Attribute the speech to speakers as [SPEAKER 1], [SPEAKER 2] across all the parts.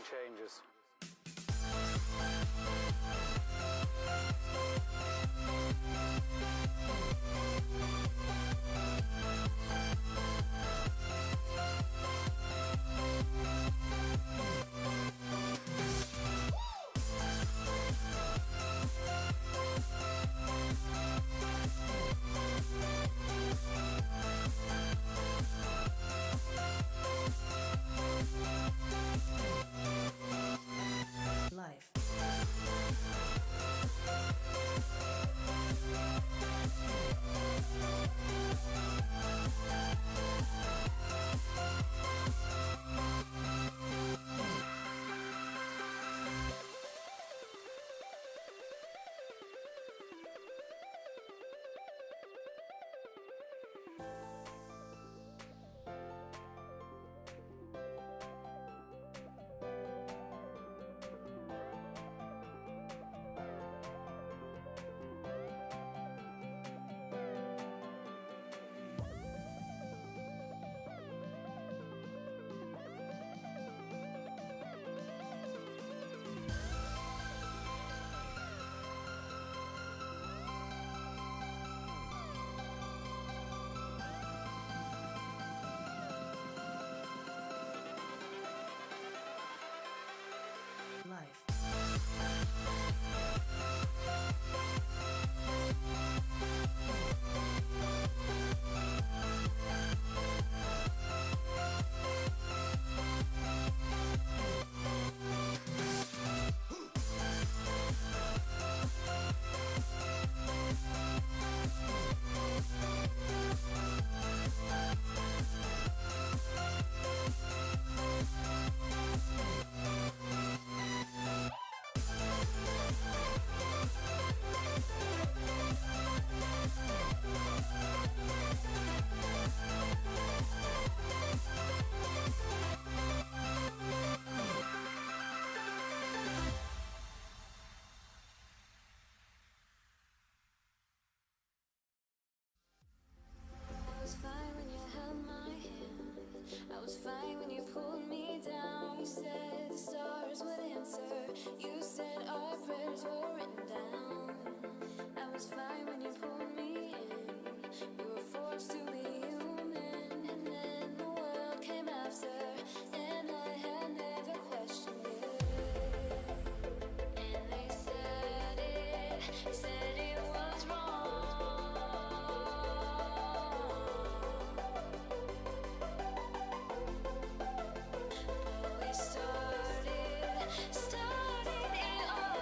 [SPEAKER 1] changes.
[SPEAKER 2] Life. Life.
[SPEAKER 3] I was fine when you held my hand. I was fine when you pulled me down. You said the stars would answer. You said our prayers were written down. I was fine when you pulled me in. We were forced to be human, and then the world came after, and I had never questioned it. And they said it was wrong. Started it all.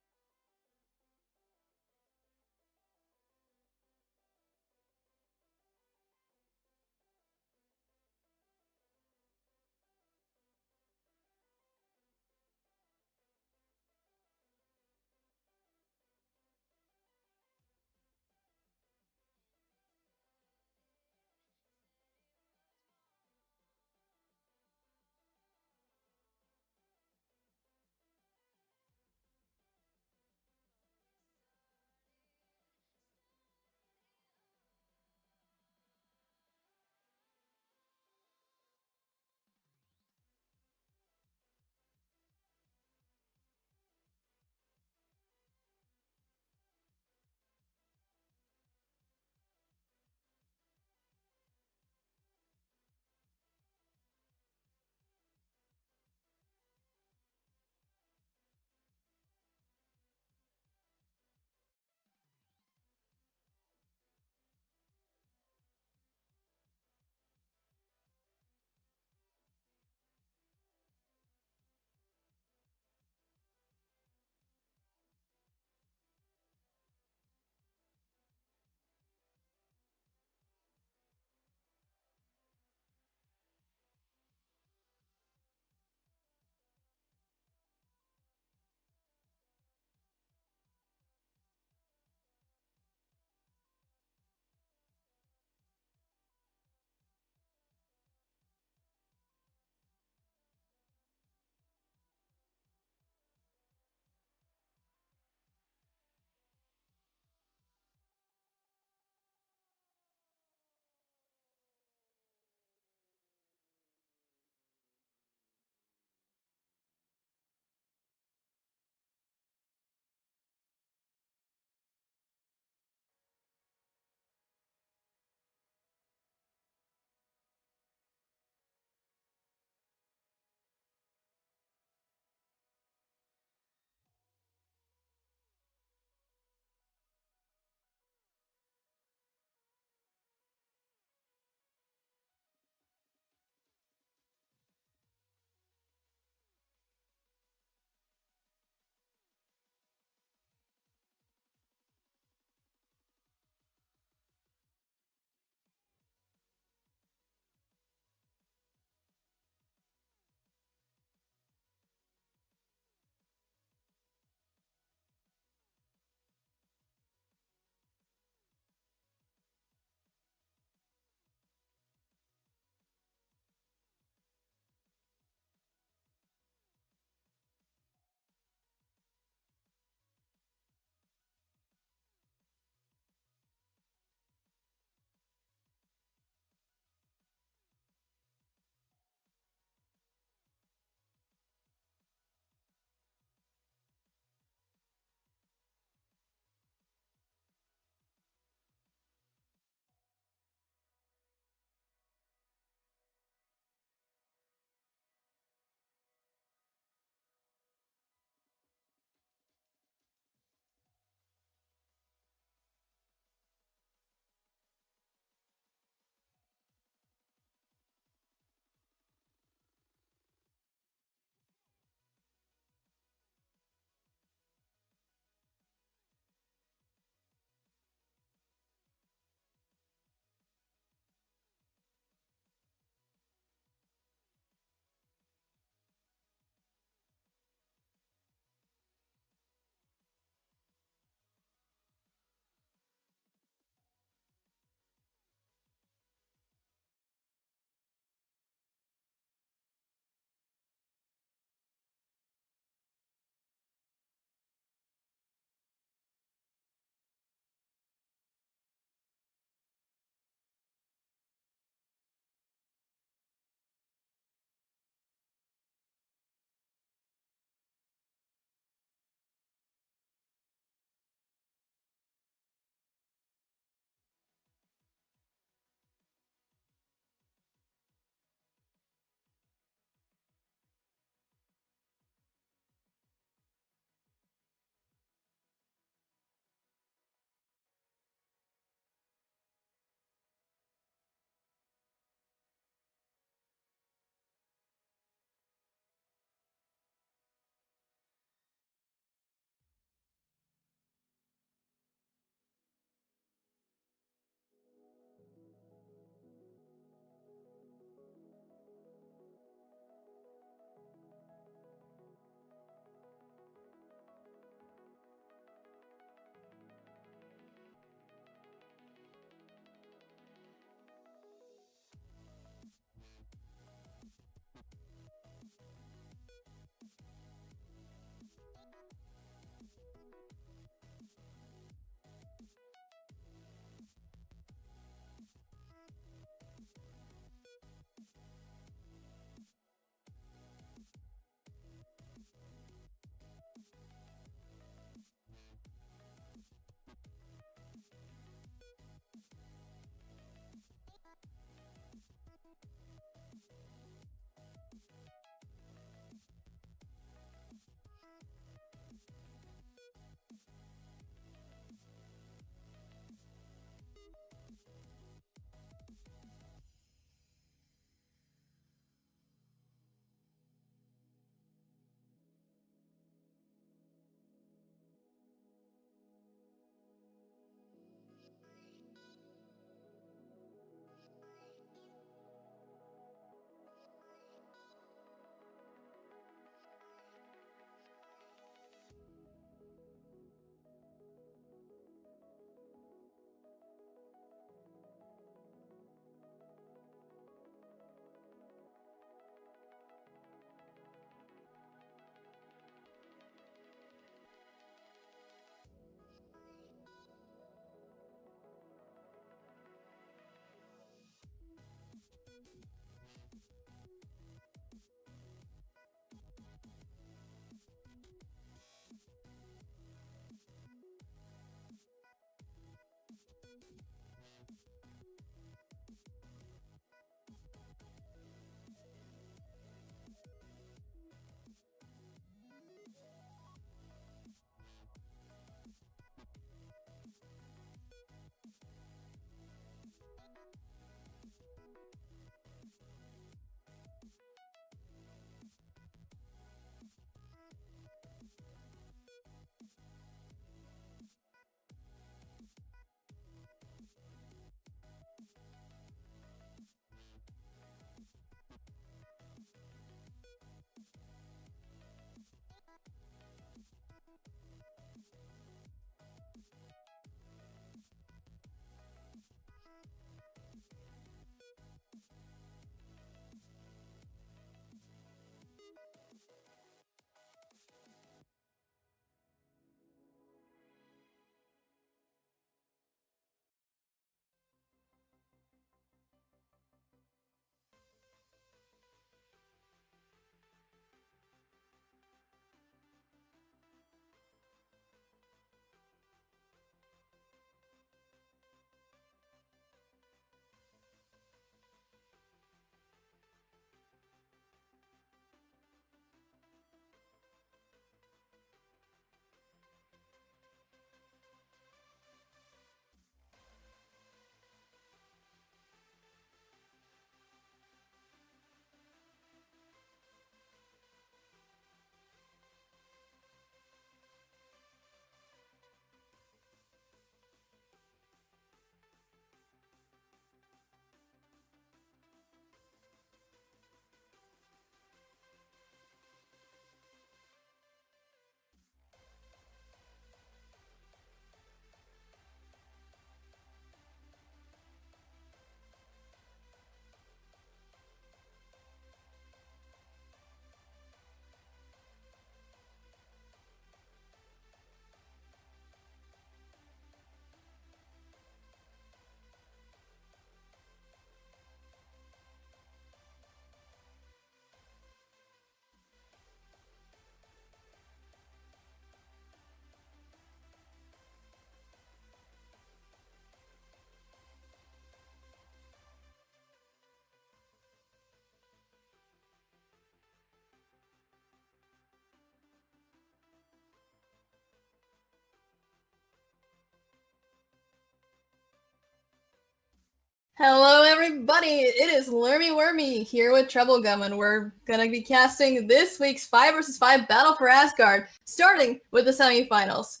[SPEAKER 1] Hello, everybody. It is Lermy Wormy here with Troublegum, and we're gonna be casting this week's 5 vs 5 Battle for Asgard, starting with the semifinals.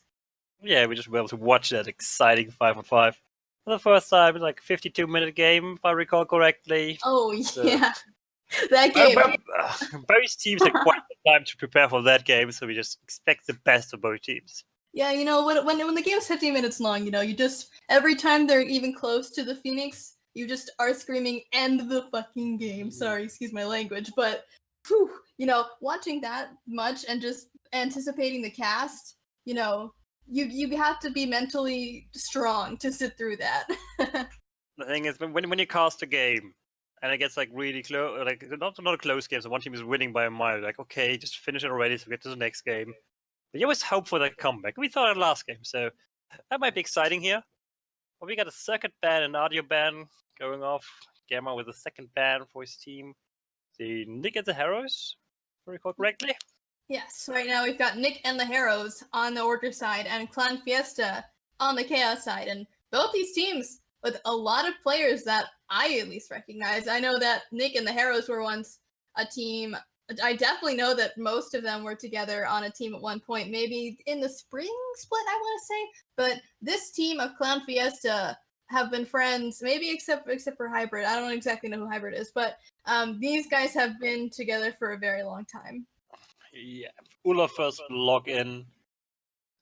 [SPEAKER 4] Yeah, we just were able to watch that exciting 5-on-5 for the first time. It's like a 52-minute game, if I recall correctly.
[SPEAKER 1] Oh
[SPEAKER 4] So-
[SPEAKER 1] yeah, that game.
[SPEAKER 4] Both teams had quite the time to prepare for that game, so we just expect the best of both teams.
[SPEAKER 1] Yeah, when the game's 15 minutes long, you just every time they're even close to the Phoenix, you just are screaming, "End the fucking game!" Sorry, excuse my language, but whew, watching that much and just anticipating the cast, you have to be mentally strong to sit through that.
[SPEAKER 4] The thing is, when you cast a game and it gets like really close, like not a close game, so one team is winning by a mile, like okay, just finish it already so we get to the next game. But you always hope for that comeback. We thought it last game, so that might be exciting here. But we got a second ban and audio ban going off. Gamma with a second ban for his team. The Nick and the Heroes, if I recall correctly.
[SPEAKER 1] Yes, right now we've got Nick and the Heroes on the Order side and Clan Fiesta on the Chaos side, and both these teams with a lot of players that I at least recognize. I know that Nick and the Heroes were once a team. I definitely know that most of them were together on a team at one point, maybe in the spring split, I want to say. But this team of Clown Fiesta have been friends, maybe except for Hybrid. I don't exactly know who Hybrid is, but these guys have been together for a very long time.
[SPEAKER 4] Yeah, Olaf's login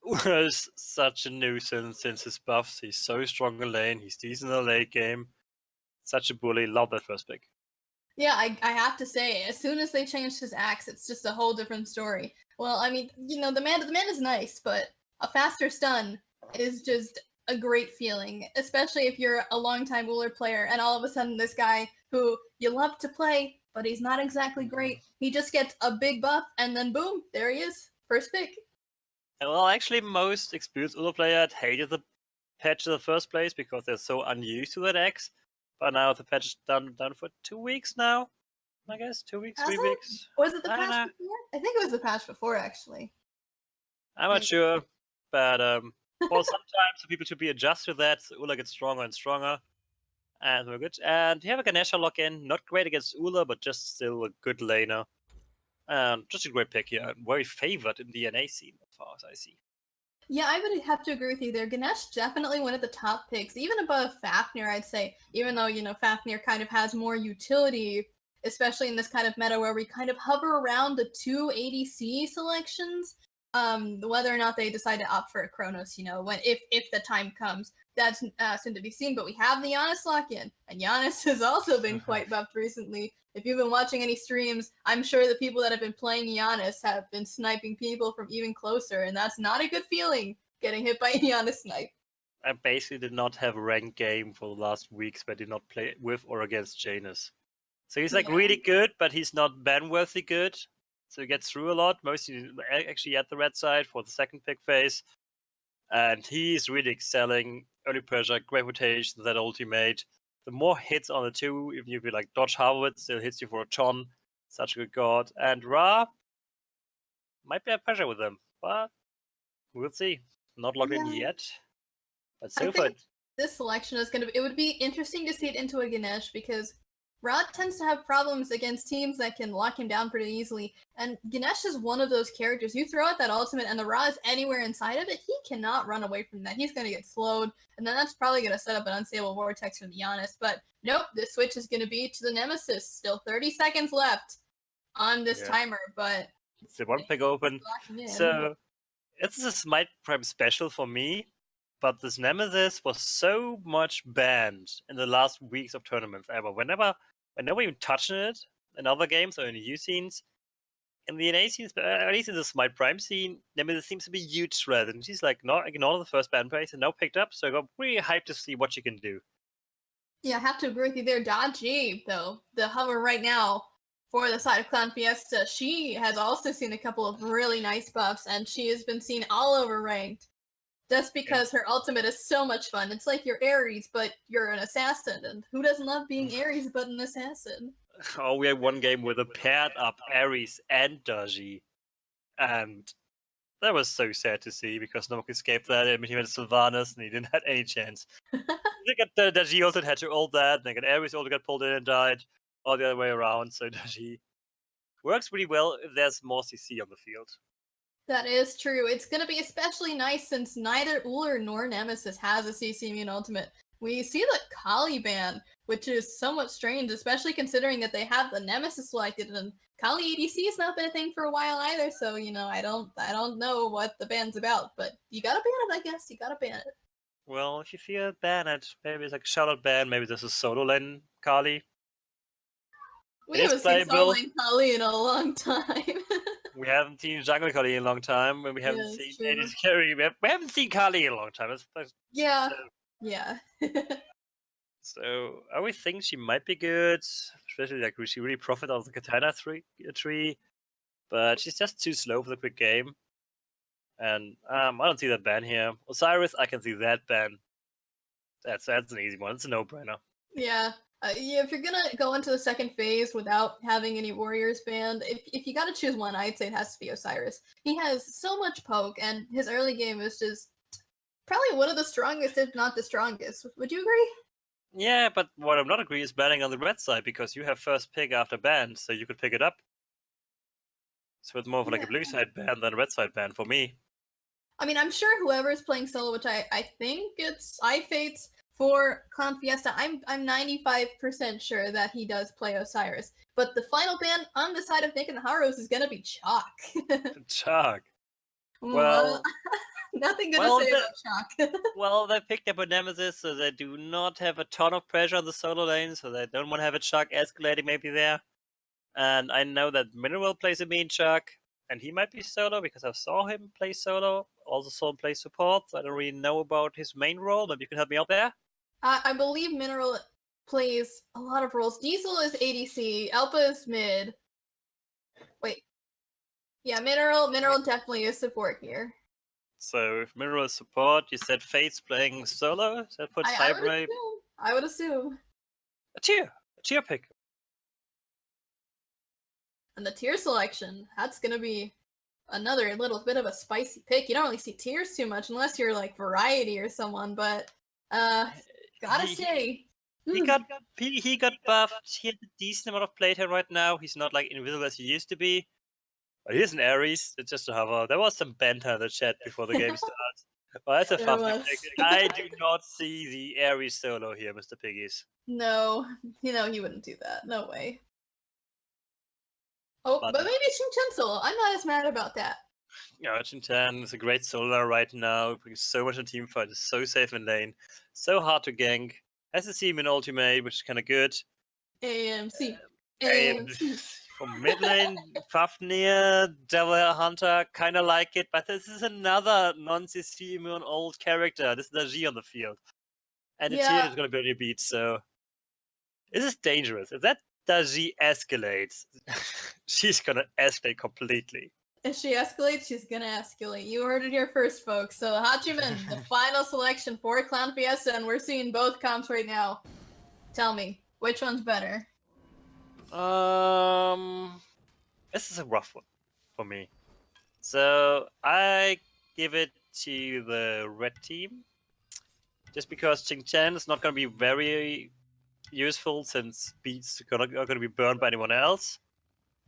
[SPEAKER 4] was such a nuisance since his buffs. He's so strong in lane, he's decent in the late game. Such a bully, love that first pick.
[SPEAKER 1] Yeah, I have to say, as soon as they changed his axe, it's just a whole different story. Well, I mean, the man is nice, but a faster stun is just a great feeling, especially if you're a longtime Uller player and all of a sudden this guy who you love to play, but he's not exactly great, he just gets a big buff and then boom, there he is, first pick.
[SPEAKER 4] And well, actually, most experienced Uller players hated the patch in the first place because they're so unused to that X. But now the patch is done for 2 weeks now. I guess 2 weeks, 3 weeks.
[SPEAKER 1] Was it the
[SPEAKER 4] I don't
[SPEAKER 1] patch
[SPEAKER 4] know.
[SPEAKER 1] before? I think it was the patch before, actually.
[SPEAKER 4] I'm not sure, but well, sometimes for people to be adjusted to that, Ula gets stronger and stronger, and we're good. And you have a Ganesha lock in, not great against Ula, but just still a good laner. And just a great pick here, very favored in the NA scene as far as I see.
[SPEAKER 1] Yeah, I would have to agree with you there. Ganesh definitely one of the top picks, even above Fafnir, I'd say, even though, Fafnir kind of has more utility, especially in this kind of meta where we kind of hover around the 2 ADC selections. Whether or not they decide to opt for a Kronos, when if the time comes, that's soon to be seen. But we have the Giannis lock-in, and Giannis has also been quite buffed recently. If you've been watching any streams, I'm sure the people that have been playing Giannis have been sniping people from even closer, and that's not a good feeling, getting hit by a Giannis snipe.
[SPEAKER 4] I basically did not have a ranked game for the last weeks where I did not play with or against Janus. So he's like really good, but he's not ban-worthy good. So he gets through a lot, mostly actually at the red side for the second pick phase. And he's really excelling. Early pressure, great rotation, that ultimate. The more hits on the two, even if you like dodge Harvard, still hits you for a ton. Such a good god. And Ra might be a pressure with them, but we'll see. Not locked in yet. But so far.
[SPEAKER 1] This selection is it would be interesting to see it into a Ganesh because Ra tends to have problems against teams that can lock him down pretty easily, and Ganesh is one of those characters. You throw out that ultimate and the Ra is anywhere inside of it, he cannot run away from that. He's going to get slowed, and then that's probably going to set up an unstable vortex from the Giannis. But nope, this switch is going to be to the Nemesis. Still 30 seconds left on this timer, but...
[SPEAKER 4] It's the one pick open. So, this is a Smite Prime special for me, but this Nemesis was so much banned in the last weeks of tournaments ever. Whenever you touch it in other games or in the U scenes, in the NA scenes, at least in the Smite Prime scene, Nemesis seems to be a huge threat. And she's like, not ignore the first ban phase and now picked up, so I got really hyped to see what she can do.
[SPEAKER 1] Yeah, I have to agree with you there. Dodgy, though, the hover right now for the side of Clan Fiesta, she has also seen a couple of really nice buffs, and she has been seen all over ranked. Just because her ultimate is so much fun. It's like you're Ares, but you're an assassin. And who doesn't love being Ares but an assassin?
[SPEAKER 4] Oh, we had one game with a paired up Ares and Daji. And That was so sad to see because Novak escaped that. I mean, he went to Sylvanas and he didn't have any chance. They got the Daji also had to ult that. They got Ares also got pulled in and died. All the other way around. So Daji works really well if there's more CC on the field.
[SPEAKER 1] That is true. It's going to be especially nice since neither Uller nor Nemesis has a CC immune ultimate. We see the Kali ban, which is somewhat strange, especially considering that they have the Nemesis selected, and Kali ADC has not been a thing for a while either. So I don't know what the ban's about, but you gotta ban it, I guess. You gotta ban it.
[SPEAKER 4] Well, if you feel ban it, maybe it's like a shout-out ban. Maybe this is solo lane Kali.
[SPEAKER 1] We
[SPEAKER 4] It is
[SPEAKER 1] haven't seen solo
[SPEAKER 4] playable.
[SPEAKER 1] lane Kali in a long time.
[SPEAKER 4] We haven't seen jungle Kali in a long time, and we haven't
[SPEAKER 1] Yeah,
[SPEAKER 4] seen
[SPEAKER 1] it's true.
[SPEAKER 4] ADC carry. We haven't seen Kali in a long time.
[SPEAKER 1] Yeah.
[SPEAKER 4] So,
[SPEAKER 1] Yeah.
[SPEAKER 4] so I would think she might be good, especially like she really profit out of the Katana tree, but she's just too slow for the quick game. And I don't see that ban here. Osiris, I can see that ban. That's an easy one. It's a no-brainer.
[SPEAKER 1] Yeah. Yeah, if you're gonna go into the second phase without having any warriors banned, if you gotta choose one, I'd say it has to be Osiris. He has so much poke, and his early game is just probably one of the strongest, if not the strongest. Would you agree?
[SPEAKER 4] Yeah, but what I'm not agree is banning on the red side because you have first pick after ban, so you could pick it up. So it's more of like a blue side ban than a red side ban for me.
[SPEAKER 1] I mean, I'm sure whoever's playing solo, which I think it's iFates for Clown Fiesta, I'm 95% sure that he does play Osiris. But the final ban on the side of Nick and Haros is gonna be Chalk.
[SPEAKER 4] Chuck.
[SPEAKER 1] Well, nothing good to say about Chalk.
[SPEAKER 4] Well, they picked up a Nemesis, so they do not have a ton of pressure on the solo lane, so they don't want to have a Chuck escalating maybe there. And I know that Mineral plays a mean Chuck, and he might be solo because I saw him play solo. Also saw him play support, so I don't really know about his main role. Maybe you can help me out there.
[SPEAKER 1] I believe Mineral plays a lot of roles. Diesel is ADC, Alpha is mid. Wait. Yeah, Mineral definitely is support here.
[SPEAKER 4] So if Mineral is support, you said Fate's playing solo, so that puts Hybrid.
[SPEAKER 1] I would assume.
[SPEAKER 4] A tier pick.
[SPEAKER 1] And the tier selection, that's gonna be another little bit of a spicy pick. You don't really see tiers too much unless you're like Variety or someone, but gotta say.
[SPEAKER 4] He got buffed. He has a decent amount of playtime right now. He's not like invisible as he used to be. But he is an Ares. It's just a hover. There was some banter in the chat before the game starts. Well, that's a fun pick. I do not see the Ares solo here, Mr. Piggies.
[SPEAKER 1] No, he wouldn't do that. No way. Oh, but maybe Xingchen solo. I'm not as mad about that.
[SPEAKER 4] Yeah, Xingchen is a great solo right now. Brings so much in team fight. Is so safe in lane. So hard to gank. Has a Seaman ultimate, which is kind of good.
[SPEAKER 1] AMC.
[SPEAKER 4] From mid lane, Fafnir, Devil Hunter, kind of like it, but this is another non-CC immune old character. This is Daji on the field. And the tier is going to be really beat, so... This is dangerous. If that Daji escalates, she's going to escalate completely.
[SPEAKER 1] If she escalates, she's going to escalate. You heard it here first, folks. So Hachiman, the final selection for Clown Fiesta, and we're seeing both comps right now. Tell me, which one's better?
[SPEAKER 4] This is a rough one for me. So I give it to the red team, just because Xingchen is not going to be very useful since beats are going to be burned by anyone else,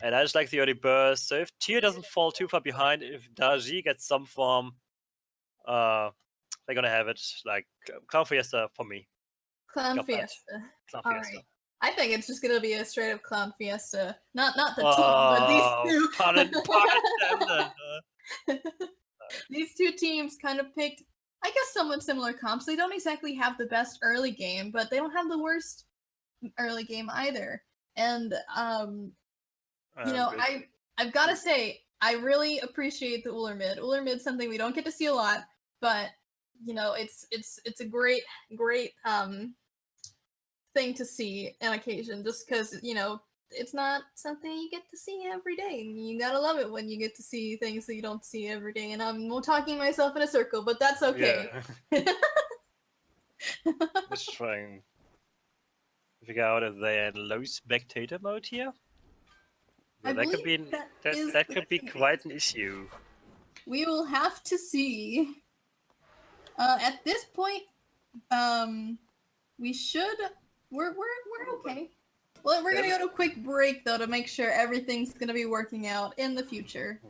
[SPEAKER 4] and I just like the early burst. So if tier doesn't fall too far behind, if Daji gets some form, they're going to have it like Clown Fiesta for me.
[SPEAKER 1] Clown Fiesta.
[SPEAKER 4] Clown
[SPEAKER 1] All
[SPEAKER 4] Fiesta.
[SPEAKER 1] right. I think it's just gonna be a straight up Clown Fiesta. Not the team, but these two. These two teams kind of picked, I guess, somewhat similar comps. They don't exactly have the best early game, but they don't have the worst early game either. And I've got to say, I really appreciate the Uller mid. Uller mid's something we don't get to see a lot, but it's a great thing to see on occasion, just because it's not something you get to see every day. You gotta love it when you get to see things that you don't see every day. And I'm talking myself in a circle, but that's okay.
[SPEAKER 4] Yeah. Just trying to figure out if they're in low spectator mode here. Well, that could be quite an issue.
[SPEAKER 1] We will have to see. At this point, we should. We're okay. Well, we're gonna go to a quick break though to make sure everything's gonna be working out in the future.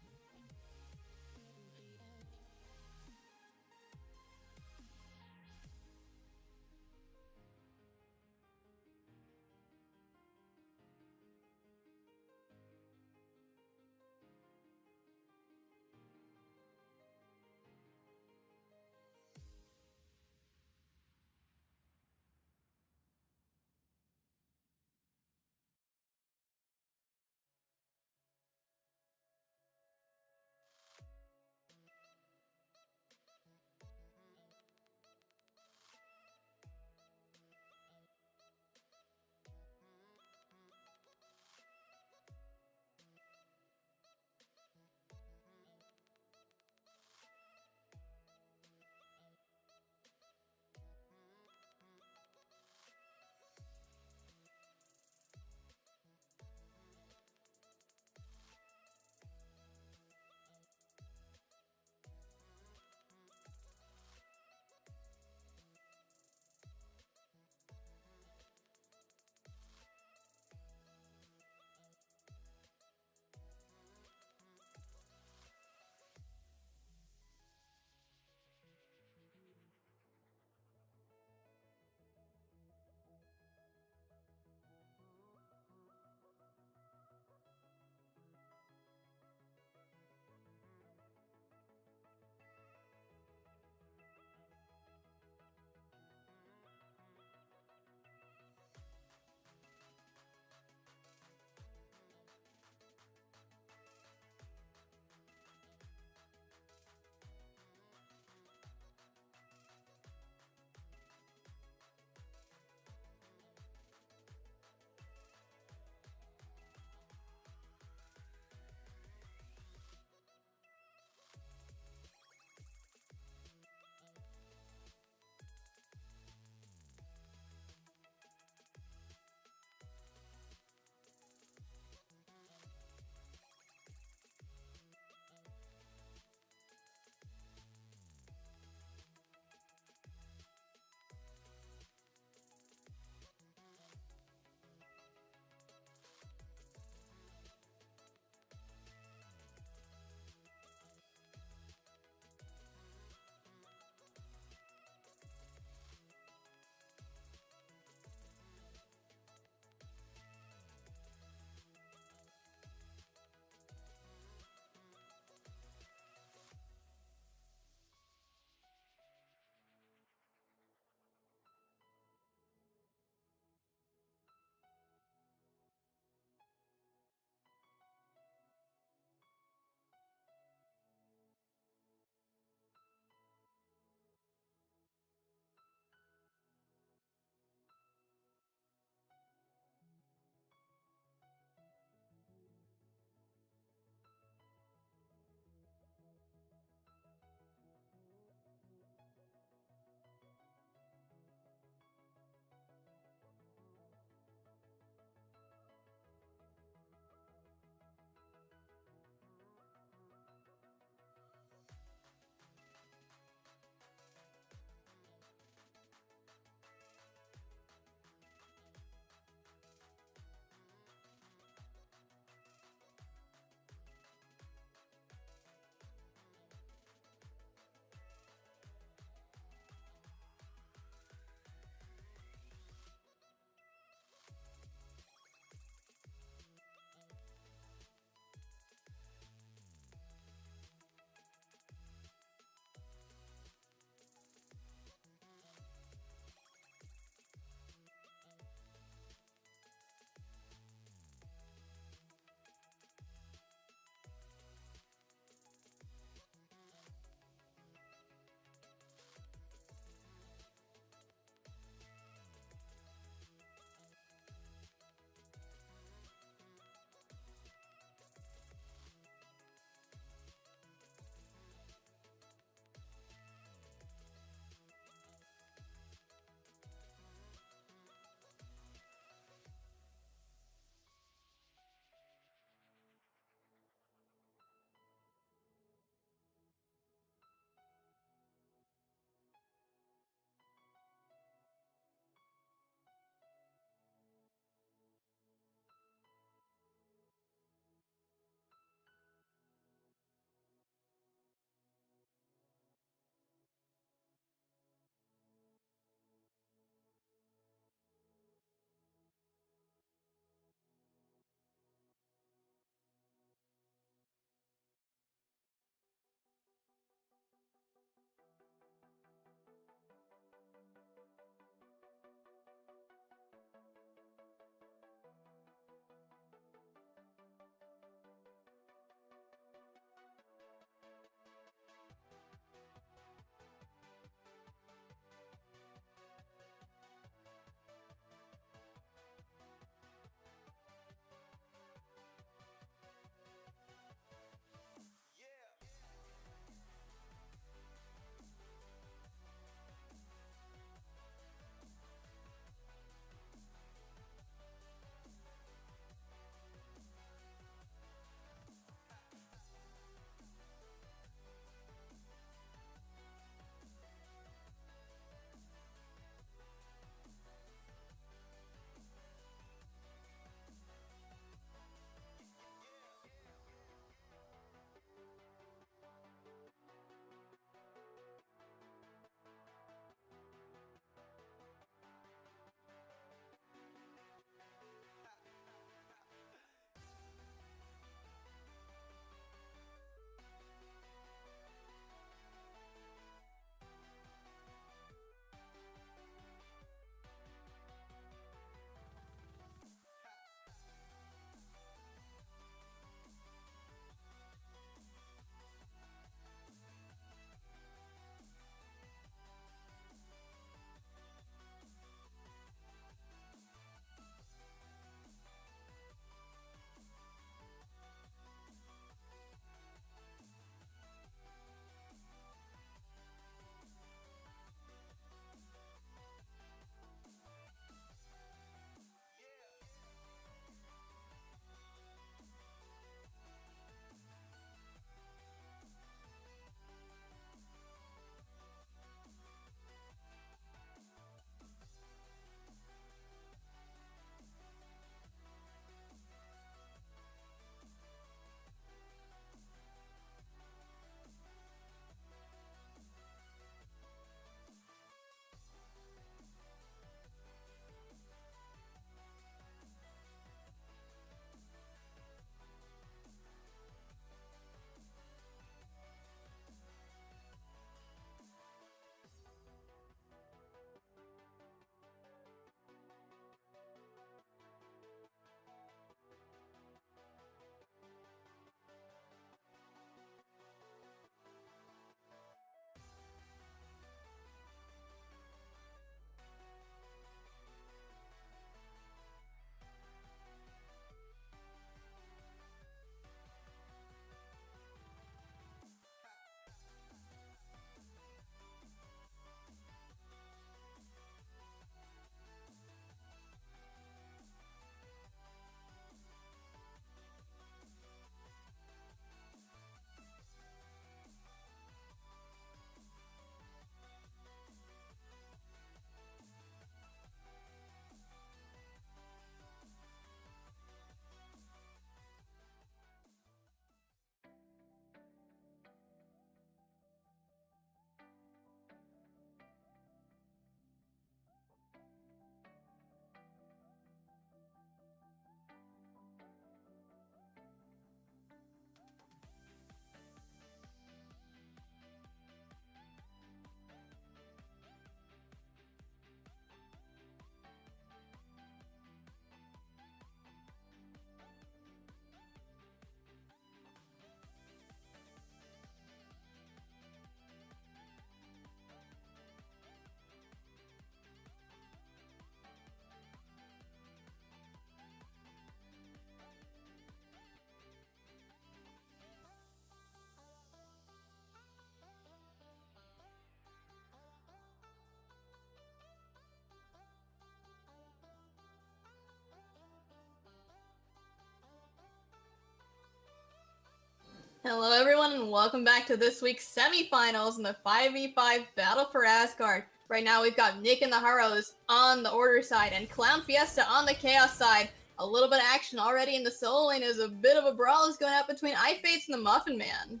[SPEAKER 1] Hello everyone and welcome back to this week's semifinals in the 5v5 Battle for Asgard. Right now we've got Nick and the Harrows on the Order side and Clown Fiesta on the Chaos side. A little bit of action already in the solo lane as a bit of a brawl is going out between iFates and the Muffin Man.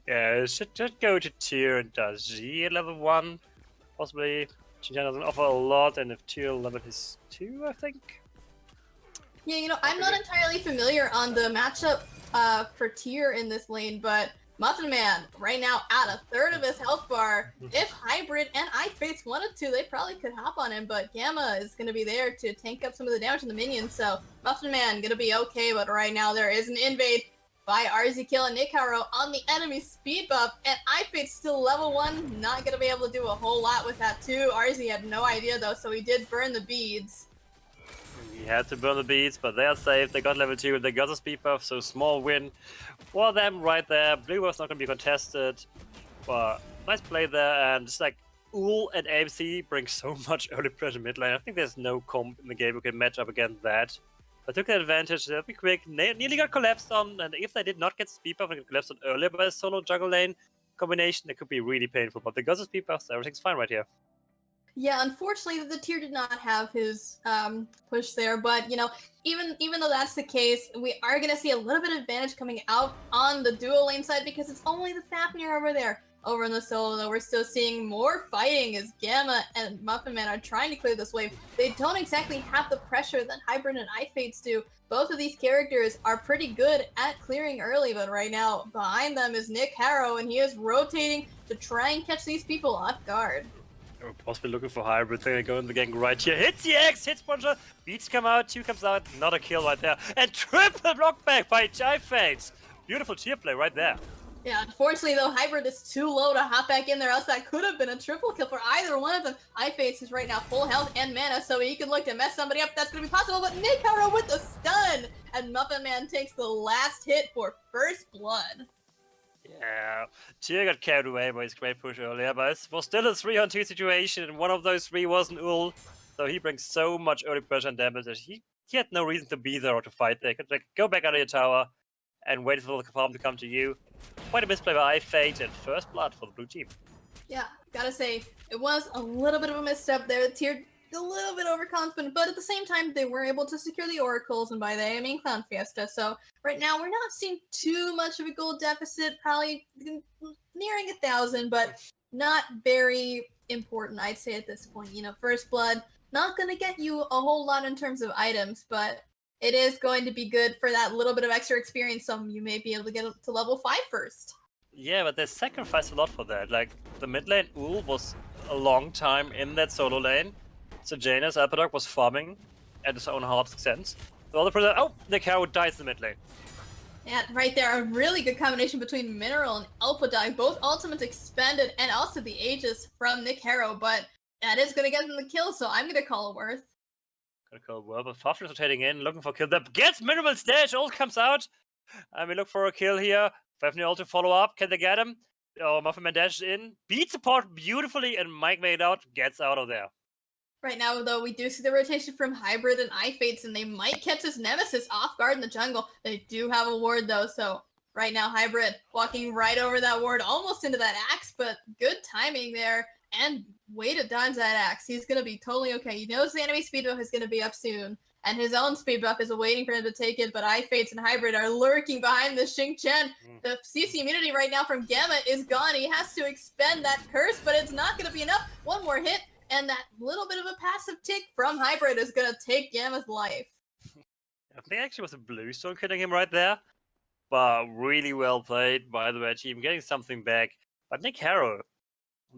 [SPEAKER 4] Yeah, it should just go to tier and does G at level 1. Possibly Xinjiang doesn't offer a lot, and if tier level is 2, I think.
[SPEAKER 1] Yeah, I'm not entirely familiar on the matchup for tier in this lane, but Muffin Man right now at a third of his health bar. If Hybrid and iFates wanted to, they probably could hop on him, but Gamma is going to be there to tank up some of the damage on the minions, so Muffin Man going to be okay, but right now there is an invade by RZKill and Nick Harrow on the enemy speed buff, and iFates still level 1, not going to be able to do a whole lot with that too. RZ had no idea though, so he did burn the beads.
[SPEAKER 4] He had to burn the beads, but they are safe. They got level 2, they got the speed buff, so small win for them right there. Blue was not going to be contested, but nice play there. And it's like Ul and AMC bring so much early pressure mid lane. I think there's no comp in the game who can match up against that. But took the advantage, they'll be quick, nearly got collapsed on, and if they did not get speed buff and get collapsed on earlier by a solo jungle lane combination, it could be really painful. But they got the speed buff, so everything's fine right here.
[SPEAKER 1] Yeah, unfortunately, the tier did not have his push there, but even though that's the case, we are going to see a little bit of advantage coming out on the duo lane side because it's only the Fafnir over there. Over in the solo, though, we're still seeing more fighting as Gamma and Muffin Man are trying to clear this wave. They don't exactly have the pressure that Hybrid and iFates do. Both of these characters are pretty good at clearing early, but right now, behind them is Nick Harrow, and he is rotating to try and catch these people off guard.
[SPEAKER 4] We're possibly looking for Hybrid. They're gonna go in the gang right here. Hits the X, hits Puncher, beats come out, 2 comes out, not a kill right there. And triple blockback by iFates. Beautiful tier play right there.
[SPEAKER 1] Yeah, unfortunately though, Hybrid is too low to hop back in there, else that could have been a triple kill for either one of them. iFates is right now full health and mana, so he can look to mess somebody up. That's going to be possible, but Nick Harrow with the stun! And Muffin Man takes the last hit for first blood.
[SPEAKER 4] Yeah, Tyr got carried away by his great push earlier, but it was still a 3-on-2 situation, and one of those 3 wasn't Ul, so he brings so much early pressure and damage that he had no reason to be there or to fight there. He could go back under your tower and wait for the farm to come to you. Quite a misplay by iFate and first blood for the blue team.
[SPEAKER 1] Yeah, gotta say, it was a little bit of a misstep there. Tyr a little bit overconfident, but at the same time, they were able to secure the oracles, and by they I mean Clown Fiesta. So right now, we're not seeing too much of a gold deficit, probably nearing 1,000, but not very important, I'd say, at this point. First blood, not going to get you a whole lot in terms of items, but it is going to be good for that little bit of extra experience, so you may be able to get to level 5 first.
[SPEAKER 4] Yeah, but they sacrificed a lot for that. Like, the mid lane Ul was a long time in that solo lane. So Janus Alpadog was farming at his own hard sense. So all the person, oh, Nick Harrow dies in the mid lane.
[SPEAKER 1] Yeah, right there, a really good combination between Mineral and Alpadog. Both ultimates expended, and also the Aegis from Nick Harrow, but that is going to get him the kill, so I'm going to call it worth.
[SPEAKER 4] Gonna call it well, but Fafnir's rotating in, looking for a kill. That gets Minimal's dash, ult comes out. And we look for a kill here. Fafnir ult to follow up, can they get him? Oh, Muffin Man dashes in, beats support beautifully, and Mike made out, gets out of there.
[SPEAKER 1] Right now, though, we do see the rotation from Hybrid and iFates, and they might catch his Nemesis off guard in the jungle. They do have a ward, though, so right now, Hybrid walking right over that ward, almost into that axe, but good timing there, and way to dodge that axe. He's going to be totally okay. He knows the enemy speed buff is going to be up soon, and his own speed buff is waiting for him to take it, but iFates and Hybrid are lurking behind the Xing Chen. The CC immunity right now from Gamma is gone. He has to expend that curse, but it's not going to be enough. One more hit, and that little bit of a passive tick from Hybrid is going to take Gamma's life.
[SPEAKER 4] I think actually was a Bluestone killing him right there. But really well played by the red team, getting something back. But Nick Harrow,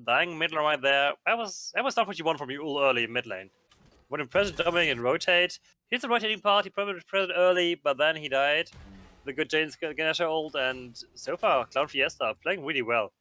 [SPEAKER 4] dying mid lane right there, that was not what you want from you all early in mid lane. When you press dominate and rotate, here's the rotating part, he probably pressed it early, but then he died. The good Jane's Ganesha ult, and so far, Clown Fiesta playing really well.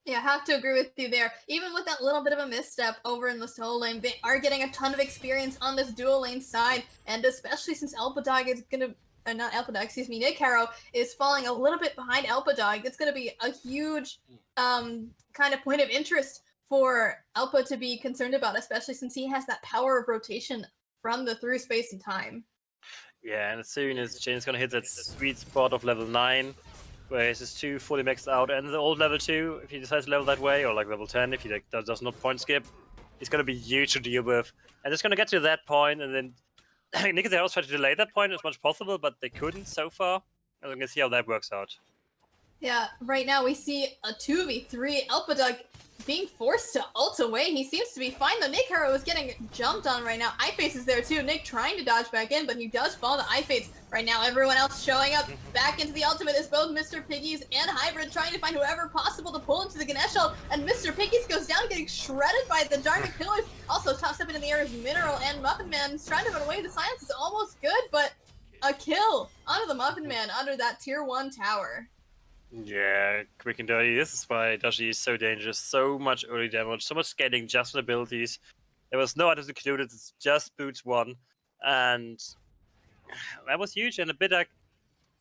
[SPEAKER 1] Yeah, I have to agree with you there. Even with that little bit of a misstep over in the solo lane, they are getting a ton of experience on this dual lane side, and especially since Alpadog is going to, not Alpadog, excuse me, Nick Harrow is falling a little bit behind Alpadog. It's going to be a huge kind of point of interest for Alpa to be concerned about, especially since he has that power of rotation from the through space and time.
[SPEAKER 4] Yeah, and as soon as Jane's going to hit that sweet spot of level 9, where he has his 2 fully maxed out and the old level 2 if he decides to level that way, or like level 10 if he like, does not point skip. It's going to be huge to deal with. And it's going to get to that point, and then Nick and the Heroes tried to delay that point as much as possible, but they couldn't so far. And we're going to see how that works out.
[SPEAKER 1] Yeah, right now we see a 2v3, Elpadug being forced to ult away. He seems to be fine, though. Nick Hero is getting jumped on right now. Iface is there too. Nick trying to dodge back in, but he does fall to Iface. Right now, everyone else showing up back into the ultimate is both Mr. Piggies and Hybrid, trying to find whoever possible to pull into the Ganesh ult, and Mr. Piggies goes down, getting shredded by the Dharmic Pillars. Also, top stepping in the air is Mineral, and Muffin Man trying to run away. The silence is almost good, but a kill onto the Muffin Man under that tier 1 tower.
[SPEAKER 4] Yeah, quick and dirty. This is why Dashi is so dangerous. So much early damage, so much scaling just on abilities. There was no items included, it's just Boots 1. And that was huge, and a bit like...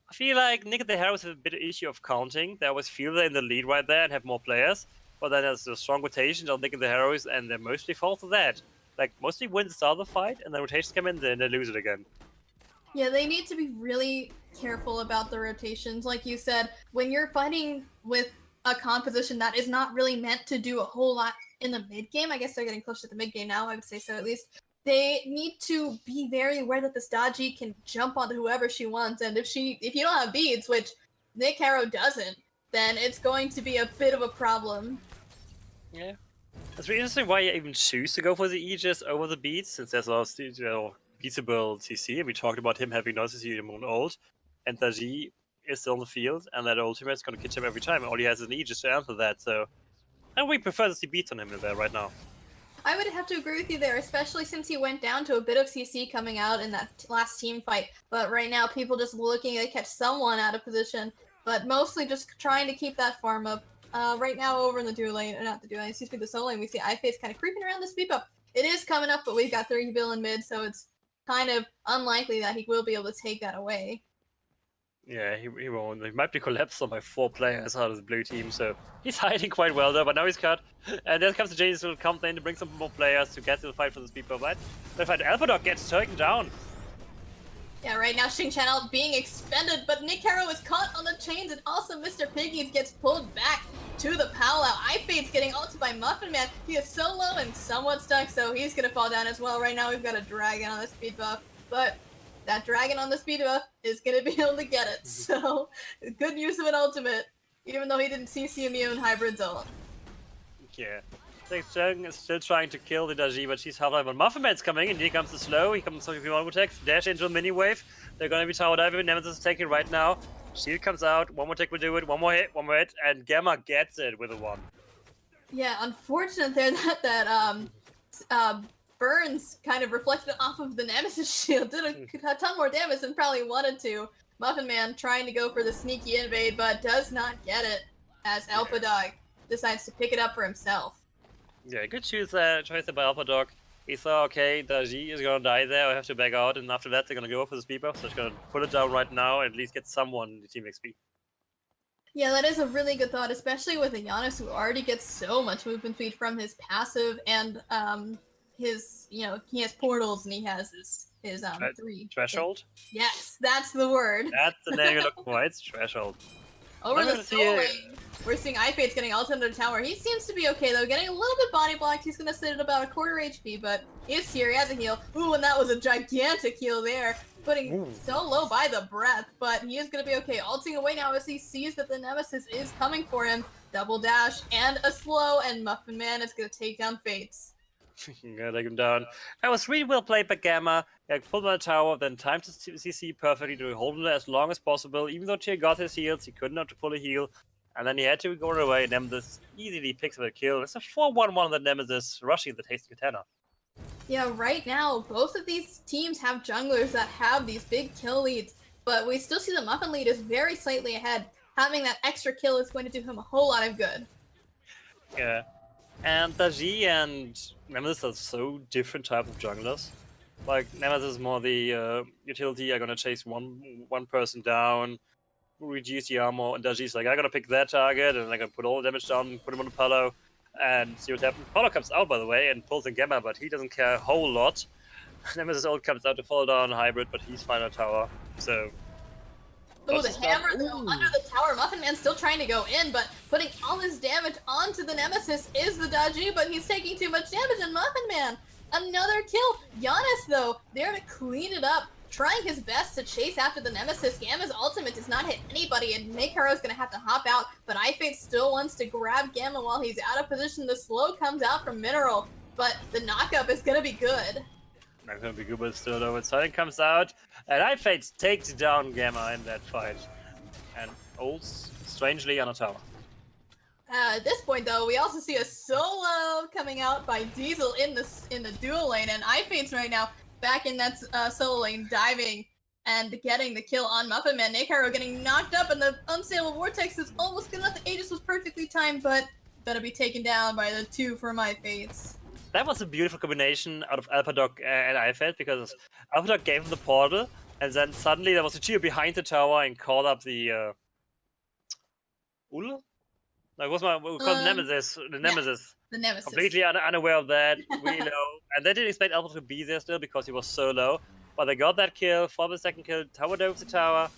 [SPEAKER 4] I feel like Nick and the Heroes have a bit of issue of counting. They always feel they're in the lead right there and have more players. But then there's a strong rotation on Nick and the Heroes, and they mostly fall to that. Like, mostly win the start of the fight, and then rotations come in, then they lose it again.
[SPEAKER 1] Yeah, they need to be really careful about the rotations. Like you said, when you're fighting with a composition that is not really meant to do a whole lot in the mid game, I guess they're getting close to the mid game now, I would say so at least, they need to be very aware that this Dodgy can jump onto whoever she wants, and if you don't have beads, which Nick Harrow doesn't, then it's going to be a bit of a problem.
[SPEAKER 4] Yeah. It's really interesting why you even choose to go for the Aegis over the beads, since there's a lot of beatable CC, and we talked about him having no CC in Moon ult, and Daji is still on the field, and that ultimate's gonna catch him every time. All he has is an Aegis to answer that, so... And we prefer to see beats on him in there right now.
[SPEAKER 1] I would have to agree with you there, especially since he went down to a bit of CC coming out in that last team fight. But right now, people just looking to catch someone out of position, but mostly just trying to keep that farm up. Right now, over in the duo lane, not the duo lane, excuse me, the solo lane, we see Iface kind of creeping around the speed up. It is coming up, but we've got 3 Bill in mid, so it's kind of unlikely that he will be able to take that away.
[SPEAKER 4] Yeah, he won't. He might be collapsed on by 4 players out of the blue team, so he's hiding quite well there, but now he's cut. And then comes the James who will come in to bring some more players to get to the fight for the speed bump. But the fight Alphadog gets taken down.
[SPEAKER 1] Yeah, right now Xing Channel being expended, but Nick Harrow is caught on the chains, and also Mr. Piggies gets pulled back to the Powwow. Ifade's getting ulted by Muffin Man. He is so low and somewhat stuck, so he's gonna fall down as well. Right now we've got a dragon on the speed buff, but that dragon on the speed buff is gonna be able to get it. So good use of an ultimate, even though he didn't CC immune Hybrid's ult.
[SPEAKER 4] Yeah. Zheng is still trying to kill the Daji, but she's half-life. But Muffin Man's coming, and here comes the slow. He comes with one attack, dash into a mini wave. They're gonna be tower diving. Nemesis is taking right now. Shield comes out. One more tick will do it. One more hit, and Gamma gets it with a 1.
[SPEAKER 1] Yeah, unfortunate there that Burns kind of reflected off of the Nemesis shield. Did a ton more damage than probably wanted to. Muffin Man trying to go for the sneaky invade, but does not get it as Alphadog decides to pick it up for himself.
[SPEAKER 4] Yeah, good choice by Alphadog. He thought, okay, Daji is gonna die there, I have to back out, and after that they're gonna go for the speed buff, so it's gonna pull it down right now and at least get someone in the team XP.
[SPEAKER 1] Yeah, that is a really good thought, especially with a Giannis who already gets so much movement speed from his passive and his, he has portals and he has his 3
[SPEAKER 4] Threshold?
[SPEAKER 1] Yes, that's the word.
[SPEAKER 4] That's the name you're looking for, it's Threshold.
[SPEAKER 1] Over the solo lane, we're seeing Ifade's getting ulted under the tower. He seems to be okay though, getting a little bit body blocked. He's gonna sit at about a quarter HP, but he is here, he has a heal. Ooh, and that was a gigantic heal there. Putting so low by the breath, but he is gonna be okay. Ulting away now as he sees that the Nemesis is coming for him. Double dash and a slow, and Muffin Man is gonna take down Fates.
[SPEAKER 4] Gotta take him down. That was really well played by Gamma. Pulled on the tower, then timed to CC perfectly to hold him there as long as possible. Even though Tyr got his heals, he couldn't have to pull a heal. And then he had to go away, and Nemesis easily picks up a kill. It's a 4-1-1 on the Nemesis, rushing the Tasty Katana.
[SPEAKER 1] Yeah, right now, both of these teams have junglers that have these big kill leads, but we still see the Muffin lead is very slightly ahead. Having that extra kill is going to do him a whole lot of good.
[SPEAKER 4] Yeah. And Daji and Nemesis are so different type of junglers. Like, Nemesis is more the utility, I'm gonna chase one person down, reduce the armor, and Daji's like, I'm gonna pick that target, and I'm gonna put all the damage down, put him on the Palo, and see what happens. Palo comes out, by the way, and pulls in Gamma, but he doesn't care a whole lot. Nemesis ult comes out to fall down Hybrid, but he's fine on tower, so...
[SPEAKER 1] Oh, the
[SPEAKER 4] Plus
[SPEAKER 1] hammer
[SPEAKER 4] stun.
[SPEAKER 1] though,
[SPEAKER 4] Ooh.
[SPEAKER 1] under the tower. Muffin Man still trying to go in, but putting all his damage onto the Nemesis is the dodgy, but he's taking too much damage, and Muffin Man, another kill. Giannis, though, there to clean it up, trying his best to chase after the Nemesis. Gamma's ultimate does not hit anybody, and Nikaro's gonna have to hop out, but iFate still wants to grab Gamma while he's out of position. The slow comes out from Mineral, but the knockup is gonna be good.
[SPEAKER 4] Not gonna be good, but still though. When Silent comes out, and iFate takes down Gamma in that fight. And ults, strangely, on a tower.
[SPEAKER 1] At this point, though, we also see a solo coming out by Diesel in the dual lane, and iFate's right now back in that solo lane, diving and getting the kill on Muffin Man. Nikaro getting knocked up, and the unstable vortex is almost good enough. The Aegis was perfectly timed, but gonna be taken down by the two from iFates.
[SPEAKER 4] That was a beautiful combination out of Alpadok and iFate, because Alpadok gave him the portal, and then suddenly there was a Geo behind the tower and called up the Ul? No, it was we called the Nemesis. The Nemesis.
[SPEAKER 1] The Nemesis.
[SPEAKER 4] Completely unaware of that, really low. And they didn't expect Alpadok to be there still because he was so low. But they got that kill, for the second kill, tower doves the tower.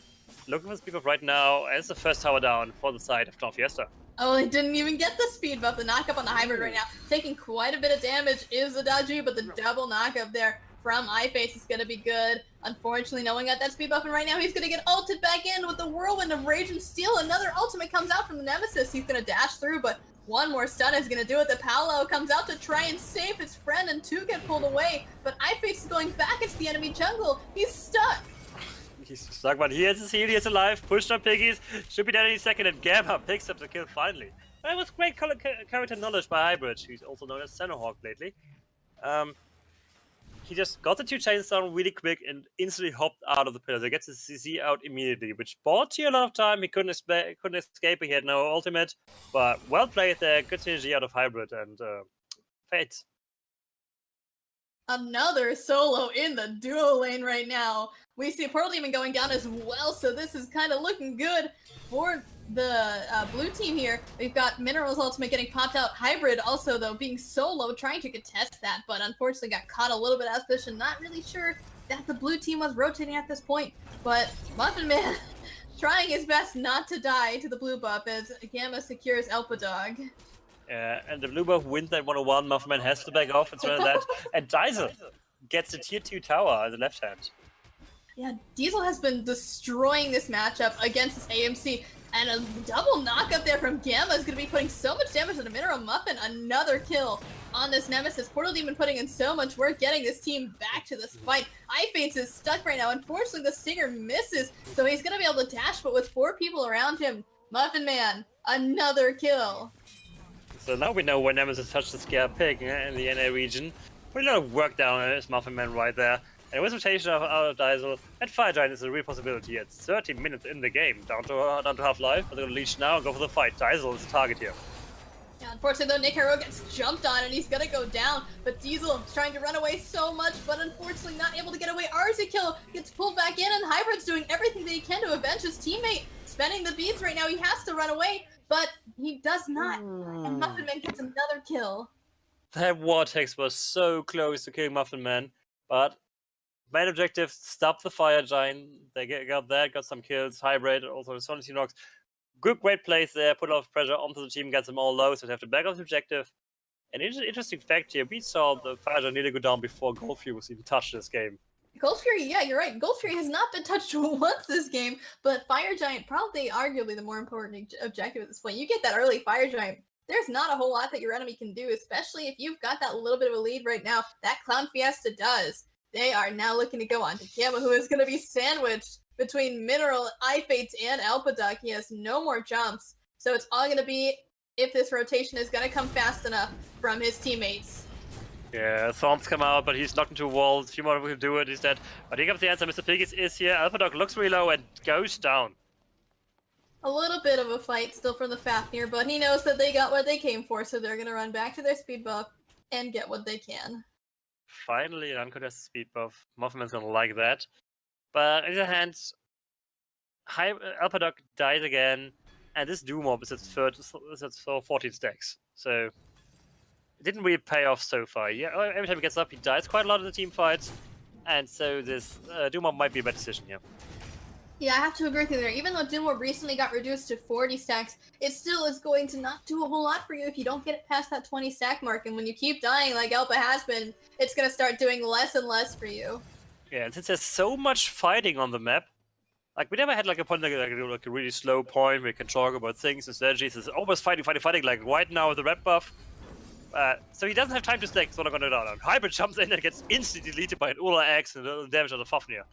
[SPEAKER 4] Looking for speed buff right now, and it's the first tower down for the side of Clown Fiesta.
[SPEAKER 1] Oh, they didn't even get the speed buff. The knockup on the hybrid right now, taking quite a bit of damage is the dodgy, but the double knockup there from iFace is going to be good. Unfortunately, no one got that speed buff, and right now he's going to get ulted back in with the Whirlwind of Rage and Steel. Another ultimate comes out from the Nemesis. He's going to dash through, but one more stun is going to do it. The Paolo comes out to try and save his friend, and two get pulled away, but iFace is going back into the enemy jungle. He's stuck.
[SPEAKER 4] He's stuck, but he has his heal, he is alive, pushed up piggies, should be dead any second, and Gamma picks up the kill finally. That was great character knowledge by Hybrid, who's also known as Xenohawk lately. He just got the two chains down really quick and instantly hopped out of the pillar. He gets his CC out immediately, which bought you a lot of time. He couldn't escape, he had no ultimate, but well played there, good synergy out of Hybrid, and Fate.
[SPEAKER 1] Another solo in the duo lane right now. We see Portal Demon going down as well, so this is kind of looking good for the blue team here. We've got Mineral's ultimate getting popped out. Hybrid also, though, being solo, trying to contest that, but unfortunately got caught a little bit out of position. Not really sure that the blue team was rotating at this point, but Muffin Man trying his best not to die to the blue buff as Gamma secures Elpadog.
[SPEAKER 4] And the blue buff wins that 101. Muffin Man has to back off and surrender that. And Diesel gets the tier 2 tower on the left hand.
[SPEAKER 1] Yeah, Diesel has been destroying this matchup against this AMC, and a double knockup there from Gamma is going to be putting so much damage on the Mineral Muffin. Another kill on this Nemesis. Portal Demon putting in so much work getting this team back to this fight. iFates is stuck right now. Unfortunately, the Stinger misses, so he's going to be able to dash, but with 4 people around him, Muffin Man, another kill.
[SPEAKER 4] So now we know when Nemesis touched the Scare Pig in the NA region. Put a lot of work down on this Muffin Man right there. And with rotation out of Diesel, that Fire Giant is a real possibility. It's 30 minutes in the game, down to half life. But they're going to leash now and go for the fight. Diesel is the target here.
[SPEAKER 1] Yeah, unfortunately though, Nikaro gets jumped on and he's gonna go down, but Diesel is trying to run away so much, but unfortunately not able to get away. Arzikill gets pulled back in, and Hybrid's doing everything that he can to avenge his teammate. Spending the beads right now, he has to run away, but he does not, and Muffin Man gets another kill.
[SPEAKER 4] That Vortex was so close to killing Muffin Man, but main objective, stop the Fire Giant. They got that, got some kills. Hybrid, also the Sonic Nox. Great plays there, put a lot of pressure onto the team, gets them all low, so they have to back off the objective. An interesting fact here, we saw the Fire Giant nearly go down before Gold Fury was even touched this game.
[SPEAKER 1] Gold Fury, yeah, you're right. Gold Fury has not been touched once this game, but Fire Giant, probably arguably the more important objective at this point. You get that early Fire Giant, there's not a whole lot that your enemy can do, especially if you've got that little bit of a lead right now. That Clown Fiesta does. They are now looking to go on to Gamma, who is going to be sandwiched between Mineral, iFates, and Elpadog. He has no more jumps, so it's all going to be if this rotation is going to come fast enough from his teammates.
[SPEAKER 4] Yeah, Thorns come out, but he's knocked into a wall. A few more will do it, he's dead. But here comes the answer, Mr. Piggies is here. Elpadog looks really low and goes down.
[SPEAKER 1] A little bit of a fight still from the Fafnir, but he knows that they got what they came for, so they're going to run back to their speed buff and get what they can.
[SPEAKER 4] Finally, an uncontested speed buff. Muffin Man's gonna like that. But on the other hand, Elpadog dies again, and this Doom Orb is its 14 stacks. So it didn't really pay off so far. Yeah, every time he gets up, he dies quite a lot in the team fights, and so this Doom Orb might be a bad decision here.
[SPEAKER 1] Yeah, I have to agree with you there. Even though Doom War recently got reduced to 40 stacks, it still is going to not do a whole lot for you if you don't get it past that 20 stack mark. And when you keep dying like Elpa has been, it's going to start doing less and less for you.
[SPEAKER 4] Yeah, and since there's so much fighting on the map, like we never had like a point like a really slow point where you can talk about things and strategies. It's always fighting. Like right now with the red buff. So he doesn't have time to stack. So I'm gonna do. Hybrid jumps in and gets instantly deleted by an Ula X and a damage on the Fafnir.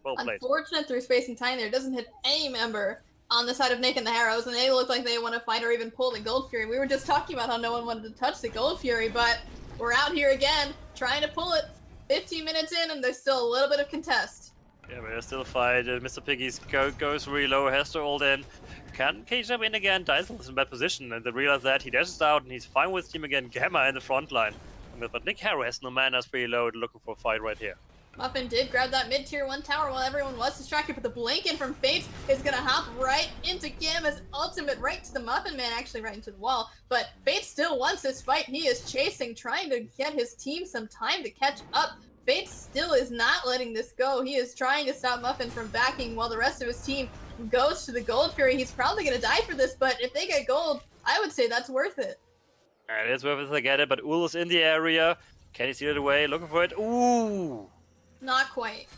[SPEAKER 4] Well played.
[SPEAKER 1] Unfortunate through space and time there. Doesn't hit any member on the side of Nick and the Harrows, and they look like they want to fight or even pull the Gold Fury. We were just talking about how no one wanted to touch the Gold Fury, but we're out here again trying to pull it. 15 minutes in, and there's still a little bit of contest.
[SPEAKER 4] Yeah, but there's still a fight. Mr. Piggy's goes really low, has to hold in. Can he jump in again? Diesel is in bad position, and they realize that he dashes out, and he's fine with his team again. Gamma in the front line. But Nick Harrow has no mana, is pretty low, looking for a fight right here.
[SPEAKER 1] Muffin did grab that mid-tier 1 tower while everyone was distracted, but the blink in from Fates is gonna hop right into Gamma's ultimate, right to the Muffin Man, actually right into the wall. But Fates still wants this fight. He is chasing, trying to get his team some time to catch up. Fates still is not letting this go. He is trying to stop Muffin from backing while the rest of his team goes to the Gold Fury. He's probably gonna die for this, but if they get gold, I would say that's worth it.
[SPEAKER 4] It is worth it to get it, but Ula's in the area. Can he steal it away? Looking for it. Ooh!
[SPEAKER 1] Not quite.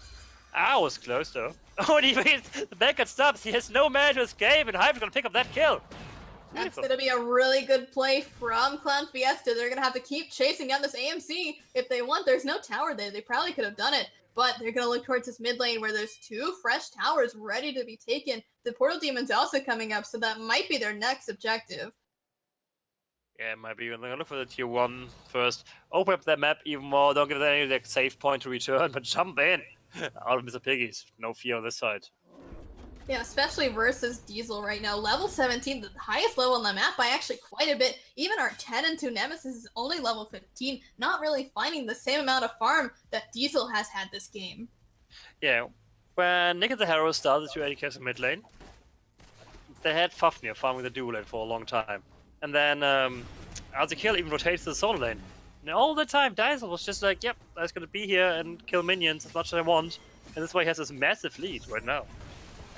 [SPEAKER 4] Ah, was close though. Oh, and the backup stops. He has no man to escape, and Hype's gonna pick up that kill.
[SPEAKER 1] That's going to be a really good play from Clown Fiesta. They're going to have to keep chasing down this AMC if they want. There's no tower there. They probably could have done it, but they're going to look towards this mid lane where there's 2 fresh towers ready to be taken. The Portal Demon's also coming up, so that might be their next objective.
[SPEAKER 4] Yeah, it might be. They're gonna look for the tier 1 first. Open up that map even more. Don't give them any like, save point to return, but jump in. Out of Mr. Piggies. No fear on this side.
[SPEAKER 1] Yeah, especially versus Diesel right now. Level 17, the highest level on the map by actually quite a bit. Even our 10 and 2 Nemesis is only level 15, not really finding the same amount of farm that Diesel has had this game.
[SPEAKER 4] Yeah, when Nick and the Harrow started to AD carry mid lane, they had Fafnir farming the dual lane for a long time. And then Azekil even rotated to the solo lane. And all the time, Diesel was just like, yep, I was gonna be here and kill minions as much as I want. And that's why he has this massive lead right now.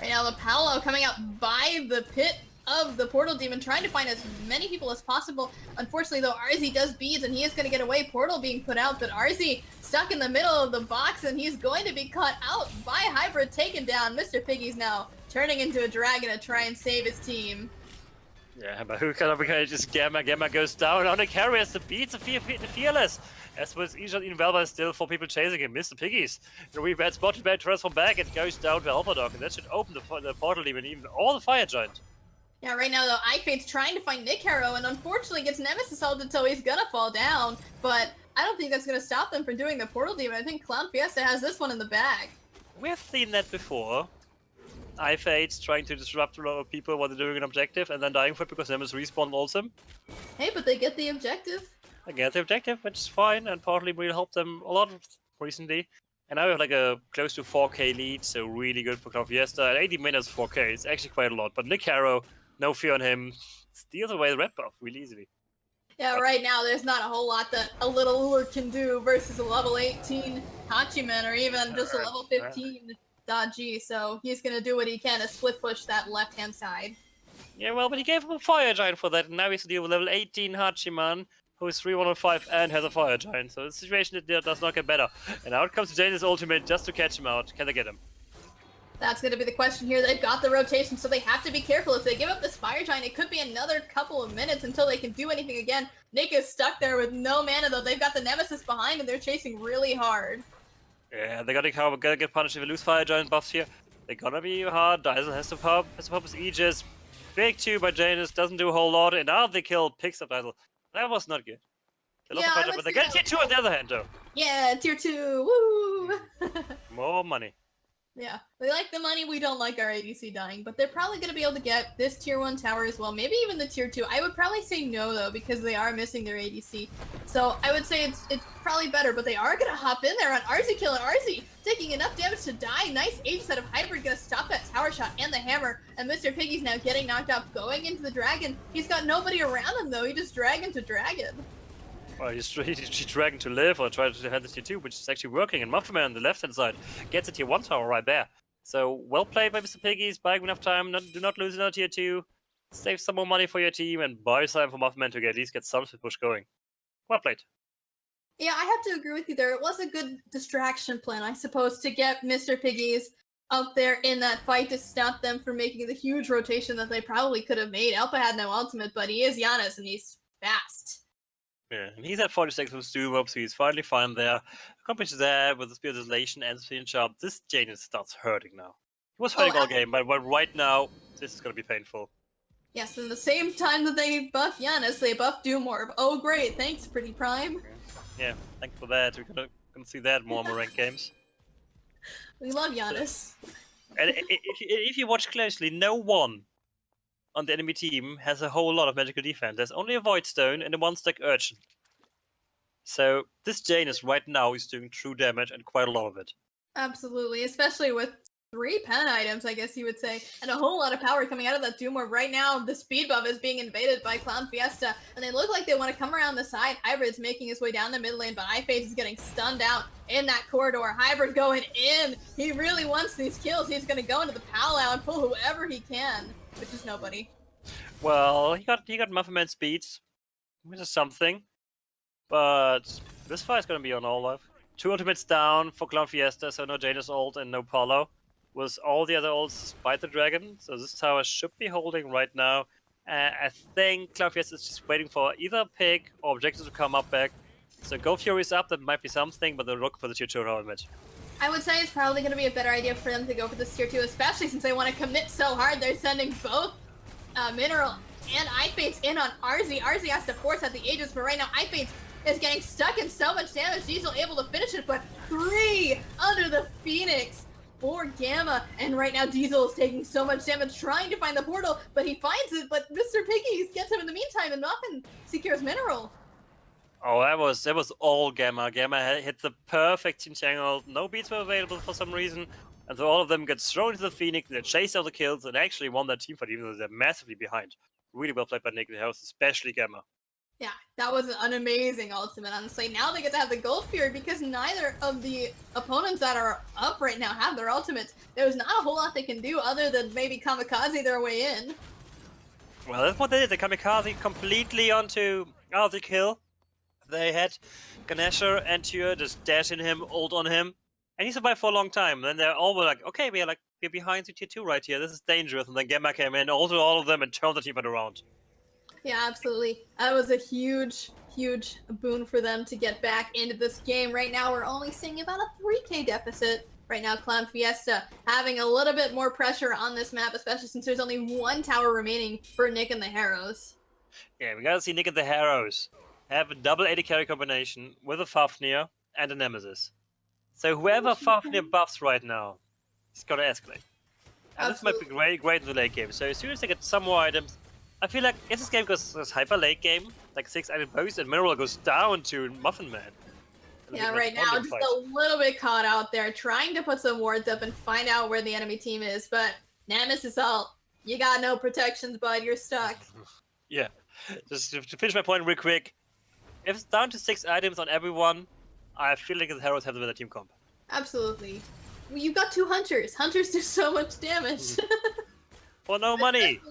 [SPEAKER 1] Right now, the Paolo coming out by the pit of the Portal Demon, trying to find as many people as possible. Unfortunately, though, RZ does beads, and he is going to get away. Portal being put out, but RZ stuck in the middle of the box, and he's going to be caught out by Hybrid, taken down. Mr. Piggy's now turning into a dragon to try and save his team.
[SPEAKER 4] Yeah, but who can just Gamma goes down on the carry has the beats of Fearless. As with Ishan Velva still 4 people chasing him. Mr. Piggies. A really bad spot to bad transform back and goes down to Elpadog, and that should open the portal even all the Fire Giant.
[SPEAKER 1] Yeah, right now though, iFate's trying to find Nick Harrow and unfortunately gets Nemesis ulted, so he's gonna fall down. But I don't think that's gonna stop them from doing the Portal Demon. I think Clown Fiesta has this one in the bag.
[SPEAKER 4] We've seen that before. iFate's trying to disrupt a lot of people while they're doing an objective and then dying for it because Nemesis respawn ults him.
[SPEAKER 1] Hey, but they get the objective.
[SPEAKER 4] I get the objective, which is fine, and partly will help them a lot recently. And now we have like a close to 4k lead, so really good for Clown Fiesta. At 80 minutes 4k, it's actually quite a lot. But Nick Harrow, no fear on him, steals away the red buff really easily.
[SPEAKER 1] Yeah, right now there's not a whole lot that a little Uller can do versus a level 18 Hachiman or even just a level 15 Daji, so he's gonna do what he can to split push that left-hand side.
[SPEAKER 4] Yeah, well, but he gave him a Fire Giant for that, and now he has to deal with level 18 Hachiman, who is 3-1-5 and has a Fire Giant, so the situation does not get better. And now it comes to Jane's ultimate just to catch him out. Can they get him?
[SPEAKER 1] That's going to be the question here. They've got the rotation, so they have to be careful. If they give up this Fire Giant, it could be another couple of minutes until they can do anything again. Nick is stuck there with no mana, though. They've got the Nemesis behind, and they're chasing really hard.
[SPEAKER 4] Yeah, they're gonna get punished if they lose Fire Giant buffs here. They're gonna be hard. Diesel has to pop his Aegis. Big 2 by Janus, doesn't do a whole lot, and now the kill picks up Diesel. That was not good. They lost the Fire Giant, but they get tier 2 on the other hand, though.
[SPEAKER 1] Yeah, tier 2, woo!
[SPEAKER 4] More money.
[SPEAKER 1] Yeah, we like the money, we don't like our ADC dying, but they're probably going to be able to get this tier 1 tower as well, maybe even the tier 2. I would probably say no, though, because they are missing their ADC. So I would say it's probably better, but they are going to hop in there on RZ killing RZ, taking enough damage to die. Nice Aegis out of Hybrid, going to stop that tower shot and the hammer, and Mr. Piggy's now getting knocked out, going into the dragon. He's got nobody around him, though, he just dragged to dragon.
[SPEAKER 4] Well, he's dragging to live or trying to hand the tier 2, which is actually working. And Muffin Man on the left-hand side gets a tier 1 tower right there. So well played by Mr. Piggies, buying enough time, do not lose another tier 2, save some more money for your team, and buy time for Muffman to at least get some push going. Well played.
[SPEAKER 1] Yeah, I have to agree with you there. It was a good distraction plan, I suppose, to get Mr. Piggies up there in that fight to stop them from making the huge rotation that they probably could have made. Alpha had no ultimate, but he is Giannis, and he's fast.
[SPEAKER 4] Yeah, and he's at 46 with Doom up, so he's finally fine there. Accomplished there with the Spear of Desolation and Spin Sharp. This Janus starts hurting now. He was hurting all game, but right now, this is going to be painful.
[SPEAKER 1] Yes, and the same time that they buff Giannis, they buff Doom Orb. Oh, great. Thanks, Pretty Prime.
[SPEAKER 4] Yeah, thanks for that. We're going to see that more ranked games.
[SPEAKER 1] We love Giannis.
[SPEAKER 4] And if you watch closely, no one on the enemy team has a whole lot of magical defense. There's only a Void Stone and a 1-stack Urchin. So this Janus right now is doing true damage and quite a lot of it.
[SPEAKER 1] Absolutely, especially with 3 pen items, I guess you would say, and a whole lot of power coming out of that Doom Orb. Right now, the speed buff is being invaded by Clown Fiesta, and they look like they want to come around the side. Hybrid's making his way down the mid lane, but iFace is getting stunned out in that corridor. Hybrid going in. He really wants these kills. He's going to go into the powwow and pull whoever he can, which is nobody.
[SPEAKER 4] Well, he got Muffin Man speeds, which is something. But this fight's going to be on all life. 2 ultimates down for Clown Fiesta, so no Janus ult and no Paulo. With all the other ults despite the dragon, so this tower should be holding right now. I think Cloud Fiesta is just waiting for either a pick or objectives to come up back. So go Furies up, that might be something, but they're looking for the tier 2 tower mid.
[SPEAKER 1] I would say it's probably going to be a better idea for them to go for this tier 2, especially since they want to commit so hard. They're sending both Mineral and iFates in on RZ. RZ has to force out the Aegis, but right now iFates is getting stuck in so much damage. Diesel able to finish it, but 3 under the Phoenix for Gamma, and right now Diesel is taking so much damage trying to find the portal, but he finds it, but Mr. Piggies gets him in the meantime, and Muffin secures Mineral.
[SPEAKER 4] Oh, that was all Gamma. Gamma hit the perfect Chinchang. No beats were available for some reason, and so all of them get thrown into the Phoenix, and they chase all the kills, and actually won that team fight, even though they're massively behind. Really well played by Nick in the house, especially Gamma.
[SPEAKER 1] Yeah, that was an amazing ultimate, honestly. Now they get to have the Gold Fury because neither of the opponents that are up right now have their ultimates. There's not a whole lot they can do other than maybe kamikaze their way in.
[SPEAKER 4] Well, that's what they did. They kamikaze completely onto the kill. They had Ganesha and Tyr just dashing him, ult on him, and he survived for a long time. And then they're all like, okay, we're behind the tier 2 right here. This is dangerous. And then Gamma came in, ulted all of them, and turned the team around. Yeah,
[SPEAKER 1] absolutely. That was a huge boon for them to get back into this game. Right now, we're only seeing about a 3k deficit. Right now, Clown Fiesta having a little bit more pressure on this map, especially since there's only 1 tower remaining for Nick and the Harrows.
[SPEAKER 4] Yeah, we gotta see Nick and the Harrows have a double 80 carry combination with a Fafnir and a Nemesis. So whoever Fafnir buffs right now is gonna escalate. And this might be great in the late game. So as soon as they get some more items, I feel like if this game goes hyper late game, like 6 item post, and Mineral goes down to Muffin Man.
[SPEAKER 1] Yeah, right now just a little bit caught out there, trying to put some wards up and find out where the enemy team is. But Nemesis ult, you got no protections, bud. You're stuck.
[SPEAKER 4] Yeah, just to finish my point real quick, if it's down to 6 items on everyone, I feel like the Harrows have the better team comp.
[SPEAKER 1] Absolutely. Well, you've got 2 Hunters. Hunters do so much damage.
[SPEAKER 4] For no money.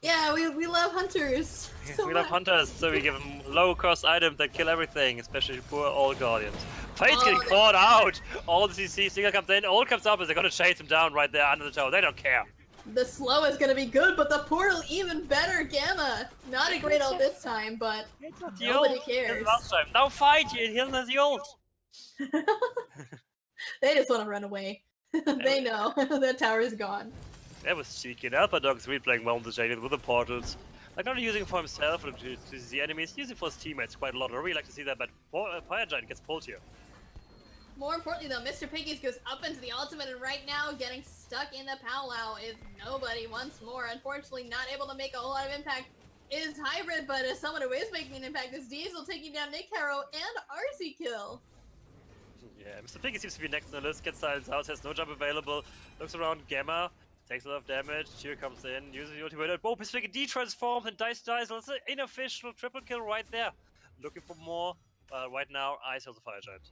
[SPEAKER 1] Yeah, we love Hunters.
[SPEAKER 4] We love Hunters, so we give them low-cost items that kill everything, especially poor All Guardians. Fate's getting caught out! All the CC Stinger comes in, All comes up, and they're gonna chase him down right there under the tower. They don't care.
[SPEAKER 1] The slow is gonna be good, but the portal even better. Gamma, not a great ult this time, but nobody cares.
[SPEAKER 4] Last time. Now fight! He doesn't have the ult!
[SPEAKER 1] They just want to run away. They know that tower is gone.
[SPEAKER 4] That was cheeky. And Alpadog is really playing well in the Jaded with the portals. Like, not using it for himself or to the enemies, using it for his teammates quite a lot. I really like to see that, but Fire Giant gets pulled here.
[SPEAKER 1] More importantly though, Mr. Piggies goes up into the ultimate, and right now getting stuck in the powwow is nobody once more. Unfortunately, not able to make a whole lot of impact is Hybrid, but as someone who is making an impact is Diesel taking down Nick Harrow and RC kill.
[SPEAKER 4] Yeah, Mr. Piggy seems to be next on the list, gets silenced out, has no jump available, looks around Gamma, takes a lot of damage, Tyr comes in, uses the ultimate, oh, Mr. Piggy de-transforms and dies. That's an unofficial triple kill right there. Looking for more, right now, Ice has a Fire Giant.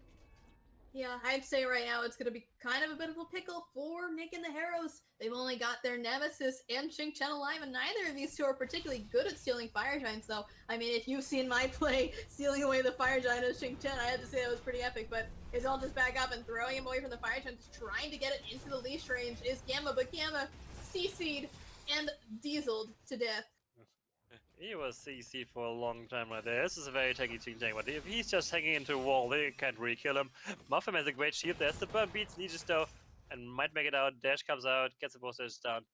[SPEAKER 1] Yeah, I'd say right now it's going to be kind of a bit of a pickle for Nick and the Harrows. They've only got their Nemesis and Xing Chen alive, and neither of these two are particularly good at stealing Fire Giants, though. I mean, if you've seen my play stealing away the Fire Giant of Xing Chen, I have to say that was pretty epic, but is all just back up and throwing him away from the Fire Giant, just trying to get it into the leash range is Gamma, but Gamma CC'd and dieseled to death.
[SPEAKER 4] He was CC for a long time right there. This is a very tanky Xing Chen, but if he's just hanging into a wall, they can't really kill him. Muffin has a great shield. There's the burn, beats Aegis though, and might make it out. Dash comes out, gets the boss dash down.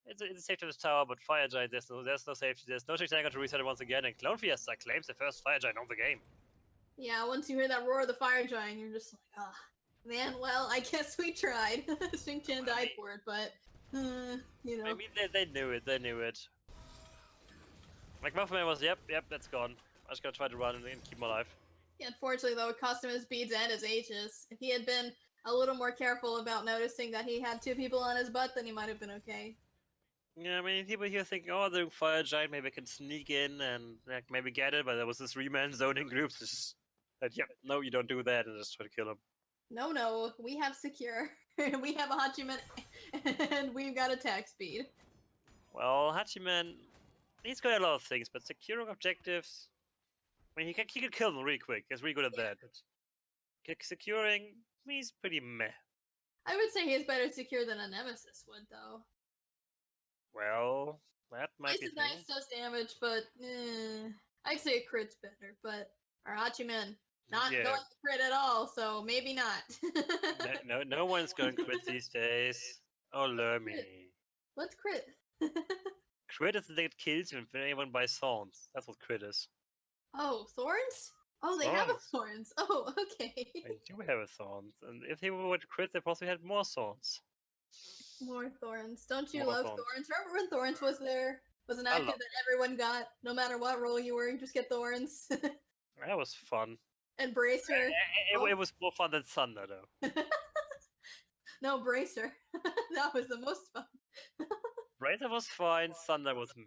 [SPEAKER 4] It's safe to this tower, but Fire Giant, there's no safety. There's no Xing Chen to reset it once again, and Clone Fiesta claims the first Fire Giant of the game.
[SPEAKER 1] Yeah, once you hear that roar of the Fire Giant, you're just like, ah, man, well, I guess we tried. Xing Chen died for it, but, you know.
[SPEAKER 4] I mean, they knew it, Like, Muffin was, yep, that's gone. I just gotta try to run and keep him alive.
[SPEAKER 1] Yeah, unfortunately, though, it cost him his beads and his Aegis. If he had been a little more careful about noticing that he had two people on his butt, then he might have been okay.
[SPEAKER 4] Yeah, I mean, people here think, oh, they're Fire Giant, maybe I can sneak in and like, maybe get it, but there was this 3-man zoning group that, yep, no, you don't do that, and just try to kill him.
[SPEAKER 1] No, we have Secure, we have a Hachiman, and we've got attack speed.
[SPEAKER 4] Well, Hachiman, he's got a lot of things, but securing objectives, I mean, he could kill them really quick, he's really good at that, but securing, he's pretty meh.
[SPEAKER 1] I would say he's better secure than a Nemesis would, though.
[SPEAKER 4] Well, that might be
[SPEAKER 1] Nice does damage, but I'd say a crit's better. But our Hachiman not going to crit at all, so maybe not.
[SPEAKER 4] no one's going to crit these days. Oh, Lermy.
[SPEAKER 1] What's crit?
[SPEAKER 4] Crit is the thing that kills you if anyone buys thorns. That's what crit is.
[SPEAKER 1] Oh, thorns? Oh, they have a thorns. Oh, okay.
[SPEAKER 4] They do have a thorns, and if they would crit, they possibly had more thorns.
[SPEAKER 1] More thorns. Don't you love thorns? Remember when thorns was there? Was an item that everyone got, no matter what role you were, you just get thorns.
[SPEAKER 4] That was fun.
[SPEAKER 1] And Bracer.
[SPEAKER 4] It was more fun than Thunder, though.
[SPEAKER 1] No, Bracer. That was the most fun.
[SPEAKER 4] Bracer was fine, Thunder was me.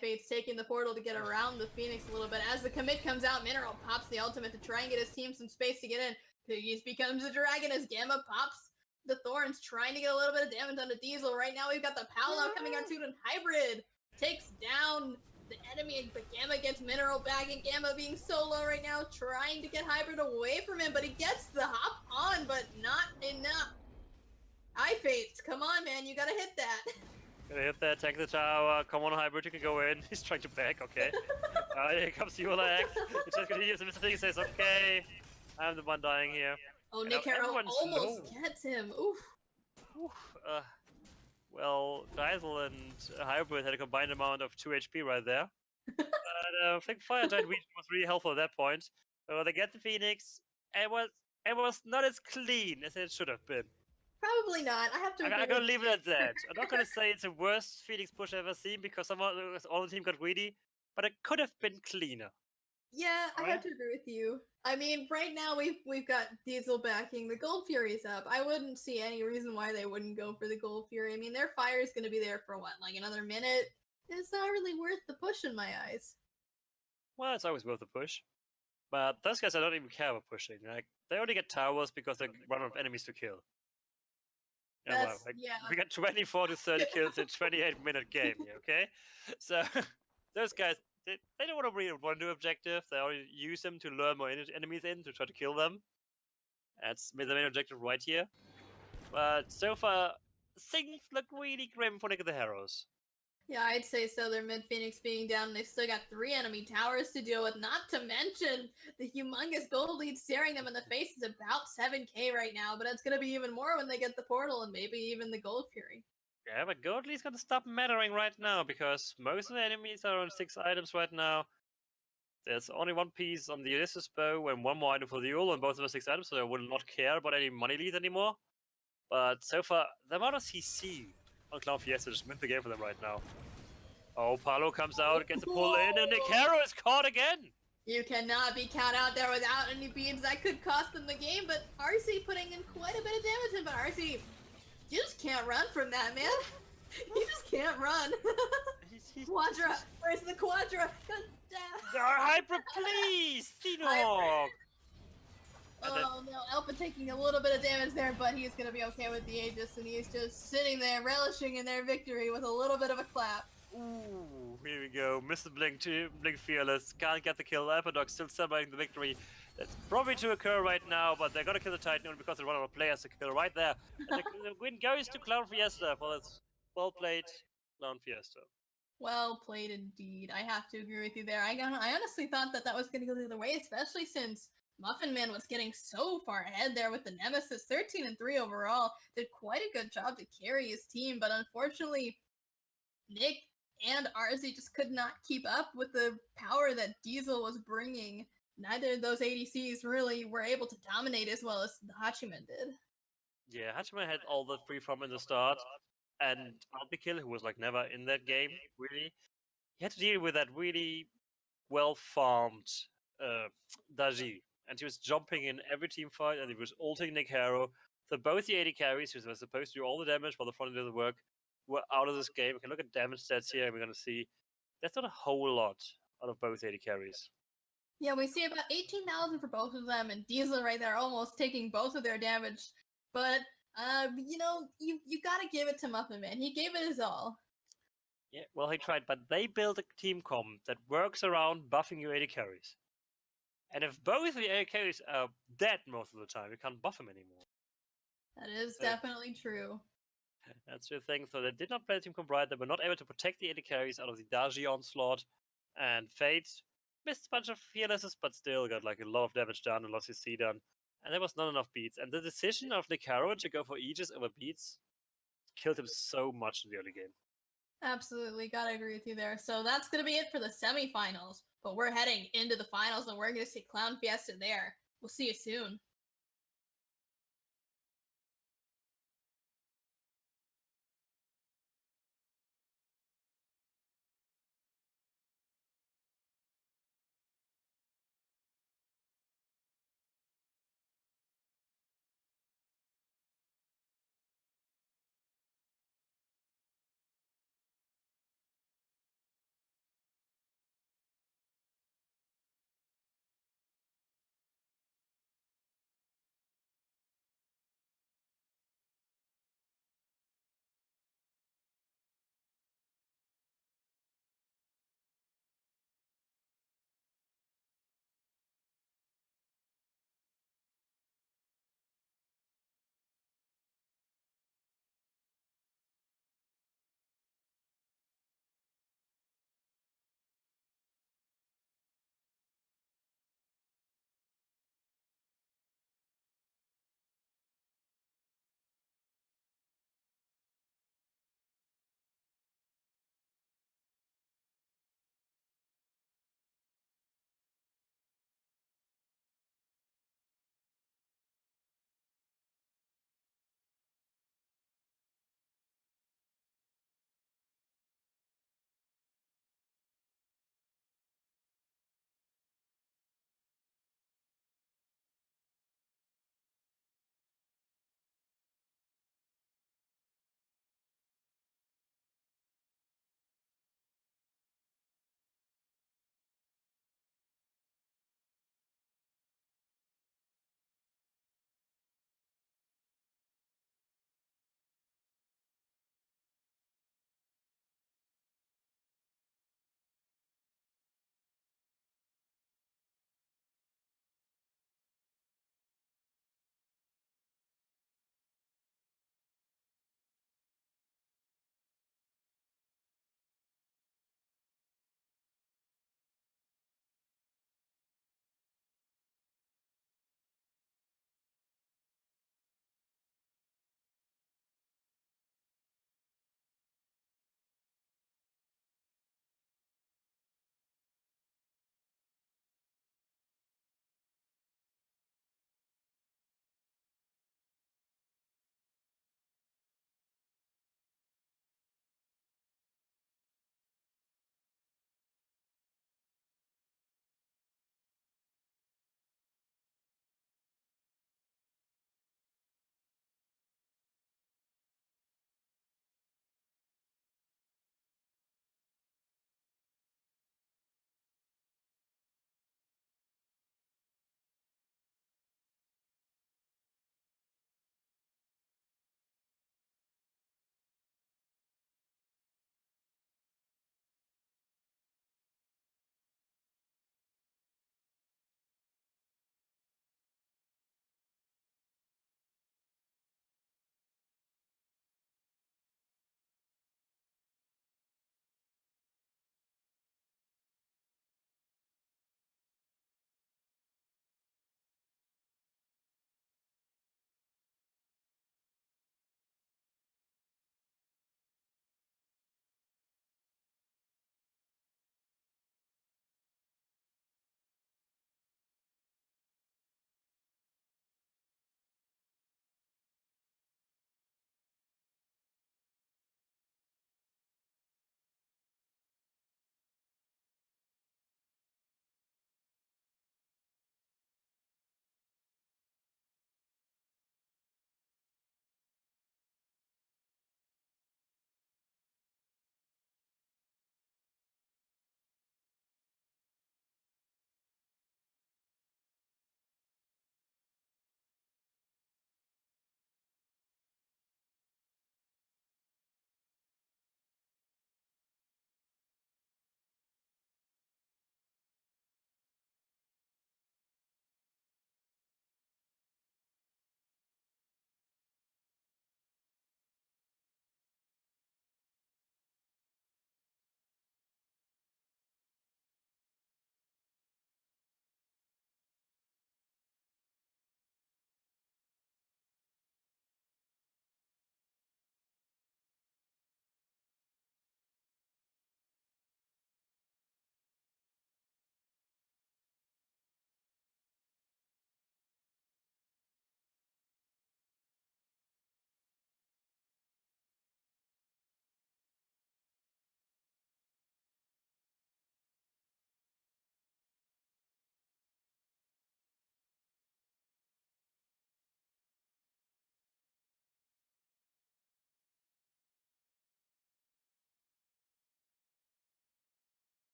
[SPEAKER 1] Fate's taking the portal to get around the Phoenix a little bit. As the commit comes out, Mineral pops the ultimate to try and get his team some space to get in. Piggies becomes a dragon as Gamma pops the Thorns, trying to get a little bit of damage onto Diesel. Right now we've got the Paolo coming out to, and Hybrid takes down the enemy, but Gamma gets Mineral back, and Gamma being so low right now, trying to get Hybrid away from him, but he gets the hop on, but not enough. Fates, come on, man, you gotta hit that.
[SPEAKER 4] Gonna hit that, tank the tower, come on Hybrid, you can go in. He's trying to back, okay. Here comes Ulax. He's just gonna use the Mr. Thing, says, okay, I'm the one dying here.
[SPEAKER 1] Oh, Nick Harrow almost gets him. Oof.
[SPEAKER 4] Well, Diesel and Hybrid had a combined amount of 2 HP right there. But I think Fire Giant was really helpful at that point. So they get the Phoenix, and it was not as clean as it should have been.
[SPEAKER 1] Probably not. I have to.
[SPEAKER 4] I'm gonna leave it at that. I'm not gonna say it's the worst Phoenix push I've ever seen because all the team got greedy, but it could have been cleaner.
[SPEAKER 1] Yeah, I have to agree with you. I mean, right now we've got Diesel backing. The Gold Fury's up. I wouldn't see any reason why they wouldn't go for the Gold Fury. I mean, their fire is going to be there for what, like another minute? It's not really worth the push in my eyes.
[SPEAKER 4] Well, it's always worth the push. But those guys, I don't even care about pushing. Like, they only get towers because they run out of enemies to kill. Yeah. We got 24 to 30 kills in a 28-minute game, okay? So, those guys, they don't really want to do objectives. They only use them to lure more enemies in to try to kill them. That's the main objective right here. But so far, things look really grim for Nick of the Harrows.
[SPEAKER 1] Yeah, I'd say so. Their mid-Phoenix being down, they've still got 3 enemy towers to deal with, not to mention the humongous gold lead staring them in the face is about 7k right now, but it's going to be even more when they get the portal and maybe even the Gold Fury.
[SPEAKER 4] Yeah, but Gold Lead's gonna stop mattering right now because most of the enemies are on 6 items right now. There's only 1 piece on the Ulysses bow and 1 more item for the Ul, and both of them are 6 items, so I will not care about any money lead anymore. But so far, the amount of CC on Clown Fiesta just win the game for them right now. Oh, Paolo comes out, gets a pull in, and Nick Harrow is caught again!
[SPEAKER 1] You cannot be caught out there without any beams. That could cost them the game, but RC putting in quite a bit of damage in, but RC, you just can't run from that, man. You just can't run. Quadra, where's the Quadra? God damn.
[SPEAKER 4] Hyper, please! Seahawk! And then
[SPEAKER 1] Alpha taking a little bit of damage there, but he's gonna be okay with the Aegis, and he's just sitting there relishing in their victory with a little bit of a clap.
[SPEAKER 4] Ooh, here we go. Mr. Blink Fearless can't get the kill. Alphadox still celebrating the victory. That's probably to occur right now, but they're gonna kill the Titan only because they run out of players to kill right there. And the win goes to Clown Fiesta for this. Well played, Clown Fiesta.
[SPEAKER 1] Well played indeed. I have to agree with you there. I honestly thought that was going to go the other way, especially since Muffin Man was getting so far ahead there with the Nemesis. 13-3 overall. Did quite a good job to carry his team, but unfortunately, Nick and RZ just could not keep up with the power that Diesel was bringing. Neither of those ADCs really were able to dominate as well as the Hachiman did.
[SPEAKER 4] Yeah, Hachiman had all the free from in the start, and Alpikil, who was like never in that game, really, he had to deal with that really well-farmed Daji. And he was jumping in every team fight, and he was ulting Nick Harrow. So both the AD carries, who were supposed to do all the damage while the front did the work, were out of this game. We can look at damage stats here, and we're going to see that's not a whole lot out of both AD carries.
[SPEAKER 1] Yeah, we see about 18,000 for both of them, and Diesel right there almost taking both of their damage. But, you gotta give it to Muffin Man. He gave it his all.
[SPEAKER 4] Yeah, well, he tried, but they built a team comp that works around buffing your AD carries. And if both the AD carries are dead most of the time, you can't buff them anymore.
[SPEAKER 1] That is definitely true.
[SPEAKER 4] That's the thing. So they did not play the team comp right. They were not able to protect the AD carries out of the Daji onslaught. And Fate missed a bunch of fearlesses, but still got like a lot of damage done and lost his C done. And there was not enough beats. And the decision of Nick Harrow to go for Aegis over beats killed him so much in the early game.
[SPEAKER 1] Absolutely, gotta agree with you there. So that's gonna be it for the semifinals. But we're heading into the finals, and we're gonna see Clown Fiesta there. We'll see you soon.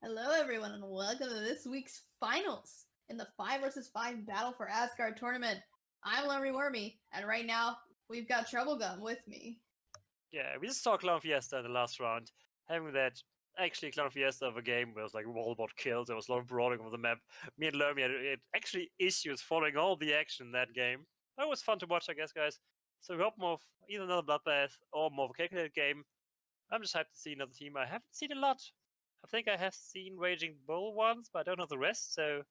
[SPEAKER 1] Hello, everyone, and welcome to this week's finals in the 5 versus 5 Battle for Asgard tournament. I'm Lummy Wormy, and right now we've got Troublegum with me.
[SPEAKER 4] Yeah, we just saw Clown Fiesta in the last round. Having that actually Clown Fiesta of a game where it was like wallbot kills, there was a lot of brawling over the map. Me and Lermy had actually issues following all the action in that game. That was fun to watch, I guess, guys. So we hope more of either another Bloodbath or more of a calculated game. I'm just hyped to see another team. I haven't seen a lot. I think I have seen Raging Bull once, but I don't know the rest, so it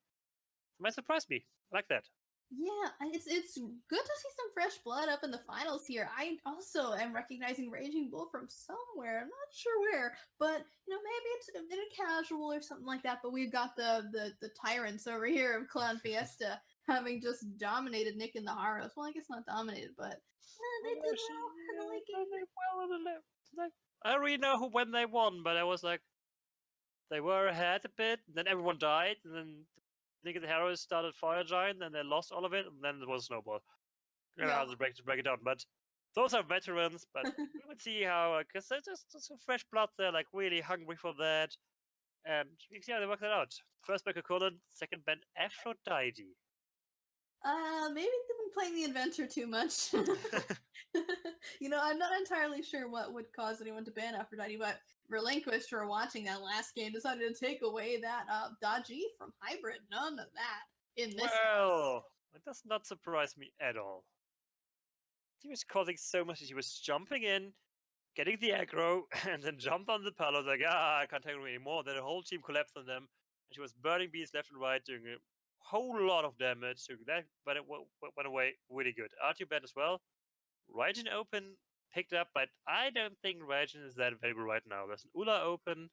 [SPEAKER 4] might surprise me. I like that.
[SPEAKER 1] Yeah, it's good to see some fresh blood up in the finals here. I also am recognizing Raging Bull from somewhere. I'm not sure where, but maybe it's in a casual or something like that. But we've got the tyrants over here of Clown Fiesta having just dominated Nick and the Haros. Well, I guess not dominated, but they did well in the late game.
[SPEAKER 4] I don't really know when they won, but I was like, they were ahead a bit, then everyone died, and then Nick and the Heroes started Fire Giant, and they lost all of it, and then it was Snowball. I don't know how to break it down, but those are veterans, but we would see how, because there's just some fresh blood there, like really hungry for that, and you can see how they work that out. First Becker Cullen, second Ben Aphrodite.
[SPEAKER 1] Maybe they've been playing the adventure too much. I'm not entirely sure what would cause anyone to ban Aphrodite, but Relinquished for watching that last game decided to take away that dodgy from Hybrid. None of that in this house.
[SPEAKER 4] It does not surprise me at all. She was causing so much. She was jumping in, getting the aggro, and then jumped on the pallets like, I can't take it anymore. Then the whole team collapsed on them, and she was burning bees left and right, doing a whole lot of damage. But it went away really good. Artu banned as well. Raijin open picked up, but I don't think Raijin is that available right now. There's an Ula open,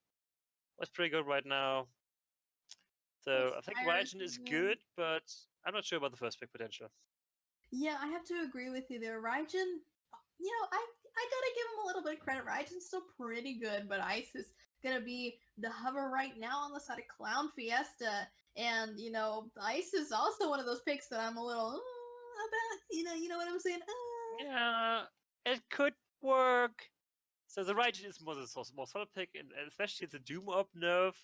[SPEAKER 4] was pretty good right now. So I think Raijin is good, but I'm not sure about the first pick potential.
[SPEAKER 1] Yeah, I have to agree with you there. Raijin, I gotta give him a little bit of credit. Raijin's still pretty good, but Ice is gonna be the hover right now on the side of Clown Fiesta. And, Ice is also one of those picks that I'm a little about, you know what I'm saying?
[SPEAKER 4] Yeah, it could work. So the Raijin is more solid pick, and especially the Doom Up nerf.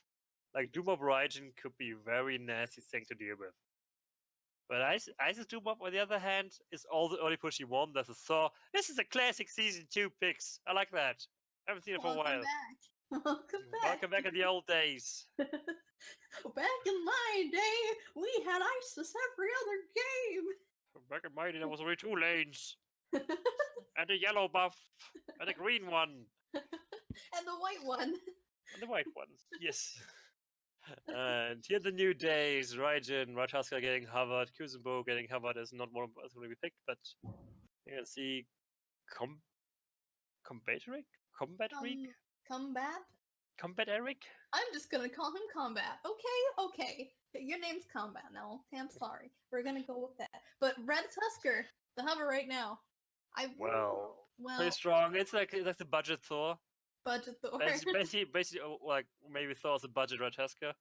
[SPEAKER 4] Like Doom Up Raijin could be a very nasty thing to deal with. But Ice's Doom Up, on the other hand, is all the early push you want. There's a Thor. This is a classic Season 2 picks. I like that. I haven't seen it for a while.
[SPEAKER 1] Welcome back.
[SPEAKER 4] Welcome back in the old days.
[SPEAKER 1] Back in my day, we had Isis every other game.
[SPEAKER 4] Back in my day, there was only 2 lanes. And a yellow buff. And a green one.
[SPEAKER 1] And the white one.
[SPEAKER 4] And the white ones, yes. And here are the new days. Raijin, Rataska getting hovered, Kuzenbo getting hovered is not one of us going to be picked, but you can see Combat Eric? Combat Eric?
[SPEAKER 1] I'm just gonna call him Combat. Okay. Your name's Combat now. Okay, I'm sorry. We're gonna go with that. But Red Tusker, the hover right now.
[SPEAKER 4] Well, pretty strong. It's like the budget Thor.
[SPEAKER 1] Budget Thor.
[SPEAKER 4] Basically, like maybe Thor's a budget Rataska.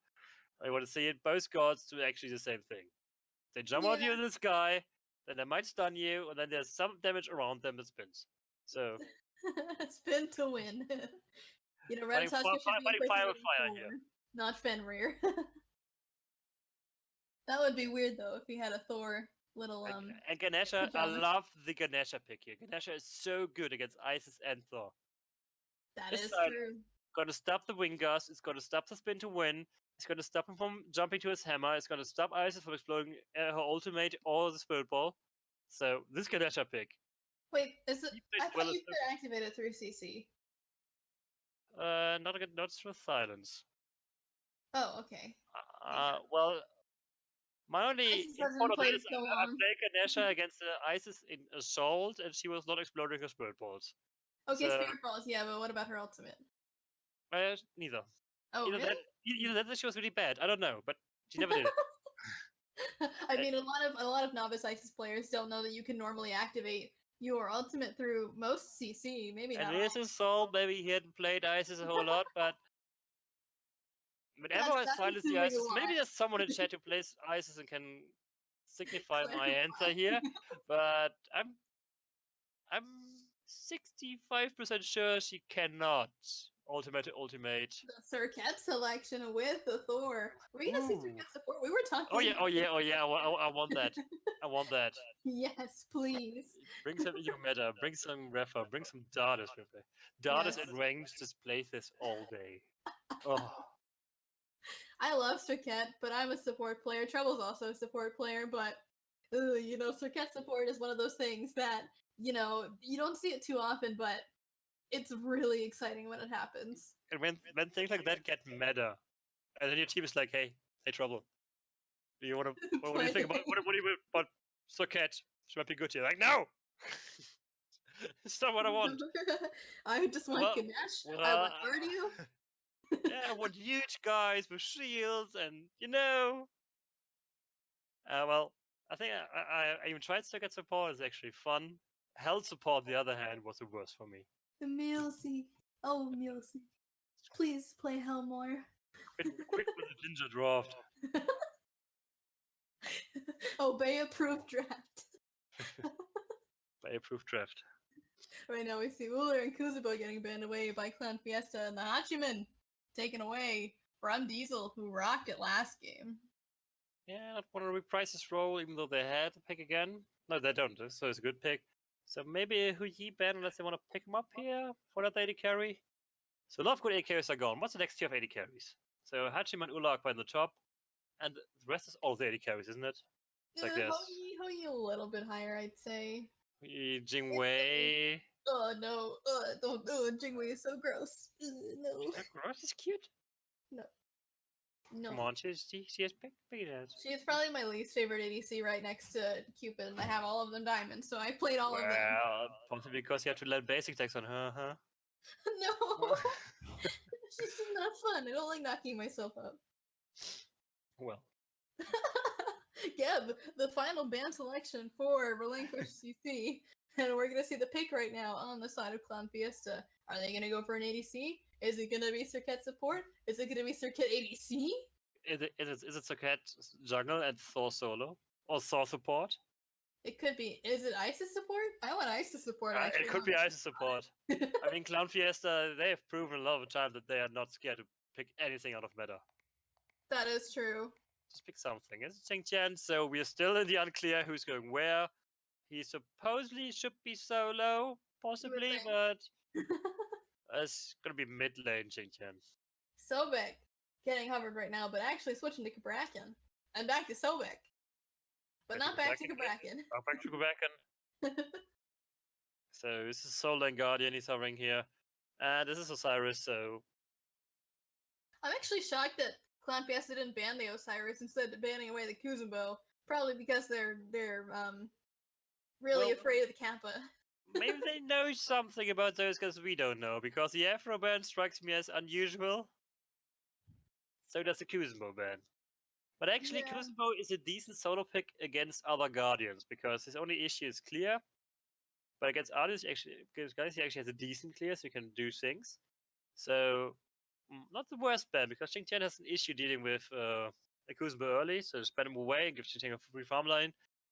[SPEAKER 4] I want to see it. Both gods do actually the same thing. They jump on you in the sky, then they might stun you, and then there's some damage around them that spins. So
[SPEAKER 1] spin to win. Red Tusker should be
[SPEAKER 4] fire here.
[SPEAKER 1] Not Fenrir. That would be weird though if he had a Thor little
[SPEAKER 4] And Ganesha, I love the Ganesha pick here. Ganesha is so good against Isis and Thor.
[SPEAKER 1] That is true.
[SPEAKER 4] Gonna stop the wing gust. It's gonna stop the spin to win. It's gonna stop him from jumping to his hammer. It's gonna stop Isis from exploding her ultimate or the spirit ball. So this Ganesha pick.
[SPEAKER 1] Wait, is it? I thought you could activate it through CC.
[SPEAKER 4] Not through silence.
[SPEAKER 1] Oh, okay.
[SPEAKER 4] Well, my only thought of it is I played Ganesha against Isis in Assault, and she was not exploding her spirit balls.
[SPEAKER 1] Okay, spirit balls, yeah, but what about her ultimate?
[SPEAKER 4] Neither.
[SPEAKER 1] Oh, really?
[SPEAKER 4] Either that she was really bad. I don't know, but she never did it.
[SPEAKER 1] I mean, a lot of novice Isis players don't know that you can normally activate your ultimate through most CC. Maybe not.
[SPEAKER 4] And this is Soul. Maybe he hadn't played Isis a whole lot, but everyone has silenced the Isis. Maybe there's someone in chat who plays Isis and can signify my answer here. But I'm 65% sure she cannot. Ultimate.
[SPEAKER 1] The Circuit selection with the Thor. We're gonna see
[SPEAKER 4] Ooh.
[SPEAKER 1] Circuit support. We were talking.
[SPEAKER 4] Oh yeah. I want that. I want that.
[SPEAKER 1] Yes, please.
[SPEAKER 4] Bring some EU meta. Bring some Refa. Bring some Dardis with it. Dardis
[SPEAKER 1] Yes.
[SPEAKER 4] and range just play this all day. Oh.
[SPEAKER 1] I love Circuit, but I'm a support player. Trouble's also a support player, but Circuit support is one of those things that you don't see it too often, but it's really exciting when it happens.
[SPEAKER 4] And when things like that get meta, and then your team is like, hey, Trouble. Do you want to? What do you think about? What do you about Circuit? She might be good here. Like, no. It's not what I want.
[SPEAKER 1] I just want Ganesh. I want cardio.
[SPEAKER 4] Yeah, I want huge guys with shields, and well, I think I even tried Circuit support. It's actually fun. Hell support, on the other hand, was the worst for me.
[SPEAKER 1] The Milsey. Oh, Milsey. Please play Hell more.
[SPEAKER 4] Quick with the ginger draft.
[SPEAKER 1] Obey approved draft.
[SPEAKER 4] By approved draft.
[SPEAKER 1] Right now we see Uller and Kuzubo getting banned away by Clan Fiesta and the Hachiman taken away from Diesel, who rocked it last game.
[SPEAKER 4] Yeah, not want to reprise his role, even though they had to pick again. No, they don't, so it's a good pick. So maybe Hu Yi ban unless they want to pick him up here for that AD carry. So a lot of good AD carries are gone. What's the next tier of AD carries? So Hachiman and Ulla are in the top, and the rest is all the AD carries, isn't it? It's like this.
[SPEAKER 1] Ho Yi a little bit higher, I'd say.
[SPEAKER 4] Jingwei.
[SPEAKER 1] Oh no, don't. Jingwei is so gross. No.
[SPEAKER 4] Gross is cute.
[SPEAKER 1] No.
[SPEAKER 4] Come on, she has big ass.
[SPEAKER 1] She is probably my least favorite ADC right next to Cupid, and I have all of them diamonds, so I played all of them.
[SPEAKER 4] Well, possibly because you have to let basic attacks on her, huh?
[SPEAKER 1] No! She's just not fun. I don't like knocking myself up.
[SPEAKER 4] Well.
[SPEAKER 1] Geb, the final ban selection for Relinquished CC. And we're going to see the pick right now on the side of Clan Fiesta. Are they going to go for an ADC? Is it going to be Circuit support? Is it going to be Circuit ADC?
[SPEAKER 4] Is it Circuit jungle and Thor solo? Or Thor support?
[SPEAKER 1] It could be. Is it Isis support? I want Isis support. Actually,
[SPEAKER 4] it could be Isis support. I mean, Clan Fiesta, they have proven a lot of time that they are not scared to pick anything out of meta.
[SPEAKER 1] That is true.
[SPEAKER 4] Just pick something. It's Xingqian, so we are still in the unclear who's going where. He supposedly should be solo, possibly, but it's going to be mid lane Xingqian.
[SPEAKER 1] Sobek getting hovered right now, but actually switching to Kabrakan. And back to Sobek. But not back to Kabrakan.
[SPEAKER 4] Not back to Kabrakan. So this is Soul Lane Guardian he's hovering here. And this is Osiris, so...
[SPEAKER 1] I'm actually shocked that Clan Fiesta didn't ban the Osiris instead of banning away the Kuzenbo. Probably because they're really afraid of the Kappa.
[SPEAKER 4] Maybe they know something about those because we don't know. Because the Afro ban strikes me as unusual. So does the Kuzenbo ban. But actually, Kuzenbo is a decent solo pick against other Guardians because his only issue is clear. But against others, he actually has a decent clear, so he can do things. So, not the worst ban because Xingqian has an issue dealing with Kuzenbo early, so just ban him away and give Xingqian a free farm line.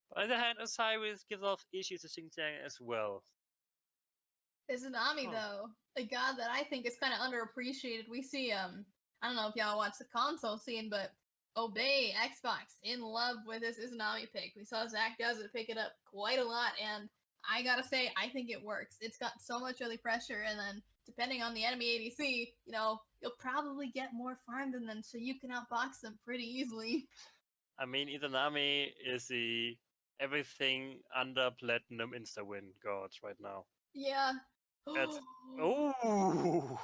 [SPEAKER 4] But on the other hand, Osiris gives off issues to Xingqian as well.
[SPEAKER 1] Izanami, though, a god that I think is kind of underappreciated. We see, I don't know if y'all watch the console scene, but Obey Xbox in love with this Izanami pick. We saw Zach does it, pick it up quite a lot, and I gotta say, I think it works. It's got so much early pressure, and then depending on the enemy ADC, you'll probably get more farm than them, so you can outbox them pretty easily.
[SPEAKER 4] I mean, Izanami is the everything under platinum insta-win god right now.
[SPEAKER 1] Yeah.
[SPEAKER 4] That's... Oh!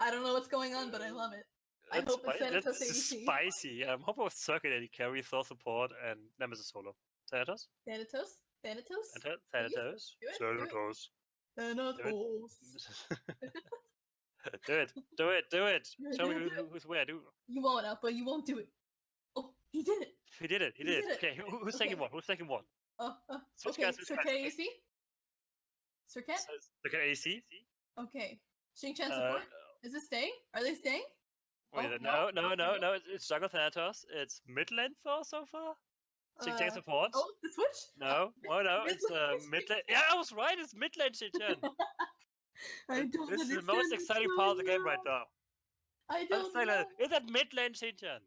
[SPEAKER 1] I don't know what's going on, but I love it. I hope it's Thanatos ADC.
[SPEAKER 4] Spicy. I'm hoping with Circuit AD carry, Thor support, and Nemesis solo. Thanatos?
[SPEAKER 1] Thanatos?
[SPEAKER 4] Thanatos? Thanatos. Do it. Show me who's where.
[SPEAKER 1] You won't, Alpha. You won't do it. Oh, he did it.
[SPEAKER 4] He did it. Okay, who's taking one?
[SPEAKER 1] Okay, Circuit ADC? Circuit?
[SPEAKER 4] Circuit ADC?
[SPEAKER 1] Okay. Xingqian support? Is it staying? Are they staying?
[SPEAKER 4] Wait, no. It's Jungle Thanatos. It's mid lane Thor so far. Xingqian support.
[SPEAKER 1] Oh, the switch?
[SPEAKER 4] No. It's mid lane. Yeah, I was right. It's mid lane Xingqian.
[SPEAKER 1] I don't
[SPEAKER 4] This is the
[SPEAKER 1] understand
[SPEAKER 4] most
[SPEAKER 1] what's
[SPEAKER 4] exciting
[SPEAKER 1] going
[SPEAKER 4] part of the game right
[SPEAKER 1] on.
[SPEAKER 4] now.
[SPEAKER 1] I don't know.
[SPEAKER 4] Is that mid lane Xinjiang?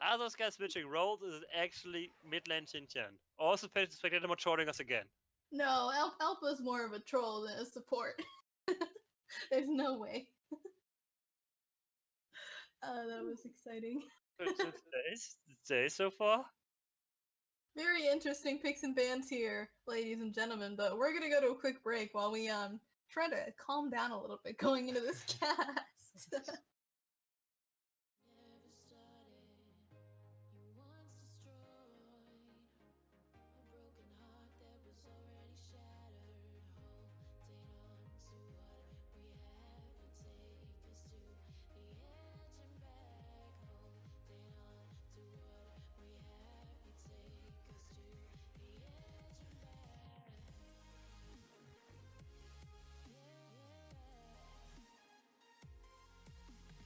[SPEAKER 4] Are those guys switching roles? Is it actually mid lane Xinjiang? Also, Spectator not trolling us again.
[SPEAKER 1] No, Alpha's more of a troll than a support. There's no way. That was exciting.
[SPEAKER 4] Today so far?
[SPEAKER 1] Very interesting picks and bans here, ladies and gentlemen, but we're gonna go to a quick break while we try to calm down a little bit going into this cast.
[SPEAKER 3] Never started. You once destroyed a broken heart that was already shattered. Holding on to what we have and take us to the edge and back. Holding on to what we have and take us to the edge and back. Yeah.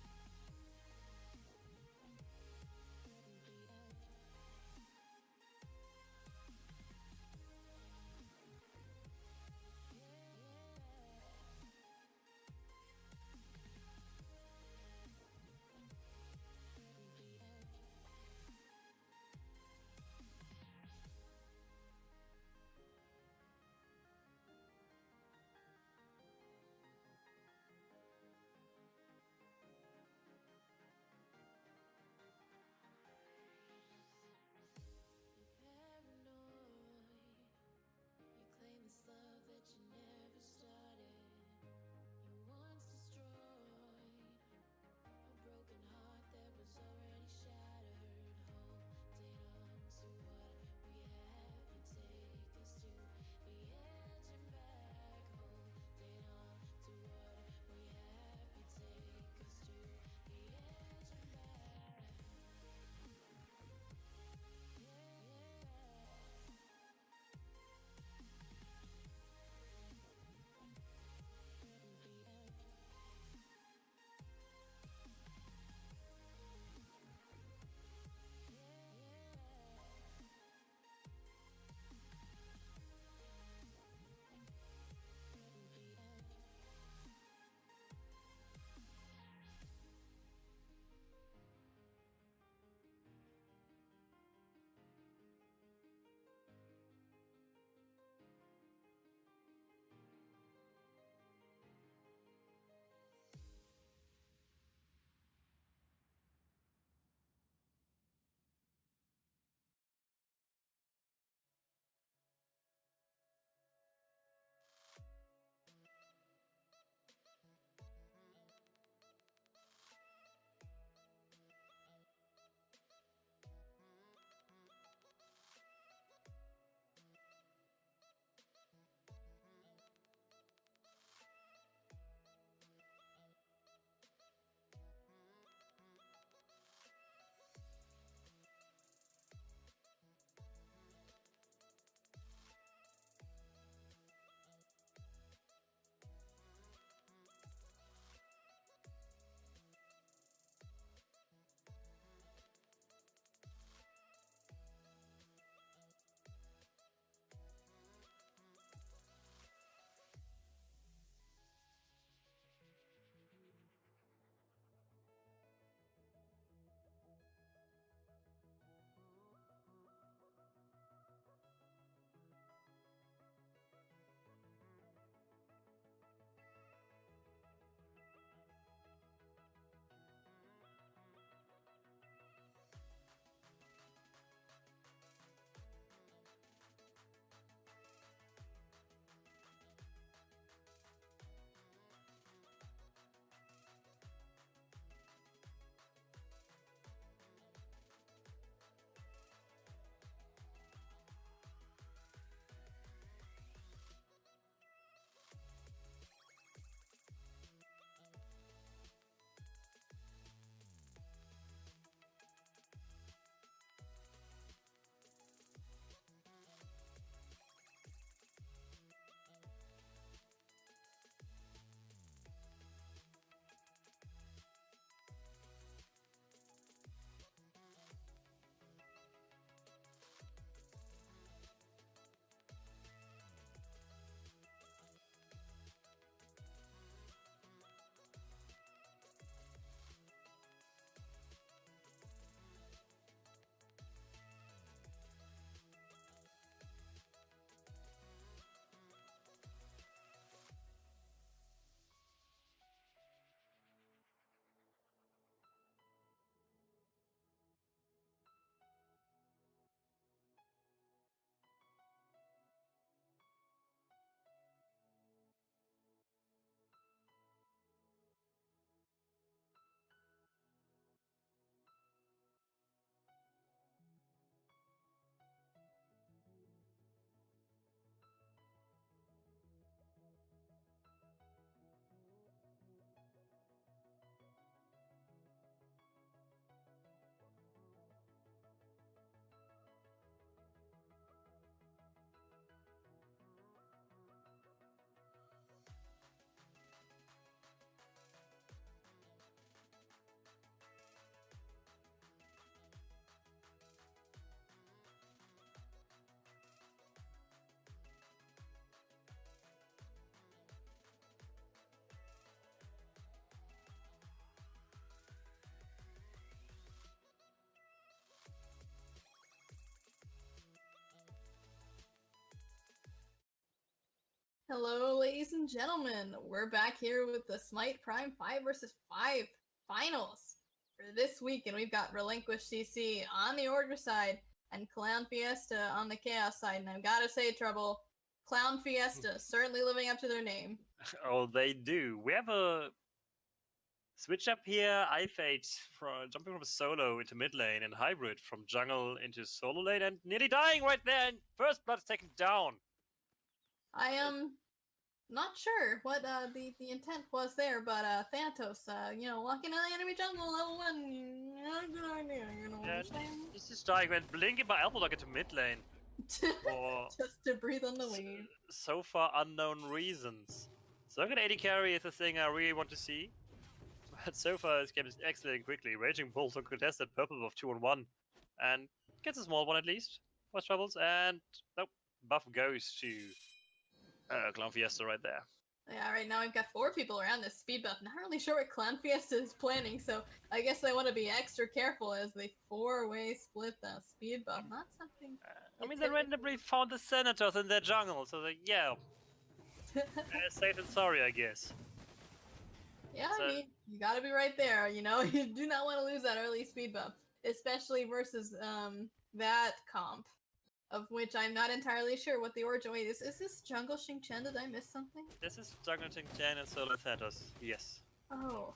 [SPEAKER 1] Hello, ladies and gentlemen. We're back here with the Smite Prime 5 versus 5 finals for this week, and we've got Relinquished CC on the Order side and Clown Fiesta on the Chaos side. And I've got to say, Trouble, Clown Fiesta certainly living up to their name.
[SPEAKER 4] Oh, they do. We have a switch up here. iFate from jumping from solo into mid lane and hybrid from jungle into solo lane and nearly dying right there. And first blood is taken down.
[SPEAKER 1] I am not sure what the intent was there, but Thanatos, walking in the enemy jungle level 1, not a good idea, you know what I'm saying?
[SPEAKER 4] This is dying when blinking by elbow lock into mid lane. For
[SPEAKER 1] Just to breathe on the wave.
[SPEAKER 4] so far unknown reasons. Circuit 80 carry is a thing I really want to see. But so far this game is escalating quickly. Raging Bull took contested purple of 2-on-1. And gets a small one at least for his troubles. And nope, buff goes to Clown Fiesta right there.
[SPEAKER 1] Yeah, right now we've got 4 people around this speed buff. Not really sure what Clown Fiesta is planning, so I guess they want to be extra careful as they 4-way split the speed buff. Not something...
[SPEAKER 4] I mean, they randomly found the Senators in their jungle, so they, yeah. Safe and sorry, I guess.
[SPEAKER 1] Yeah,
[SPEAKER 4] So-
[SPEAKER 1] I mean, you gotta be right there, you know? You do not want to lose that early speed buff, especially versus that comp, of which I'm not entirely sure what the origin... Wait, is this Jungle Xingqian? Did I miss something?
[SPEAKER 4] This is Jungle Xingqian and Solo Thanatos, yes.
[SPEAKER 1] Oh.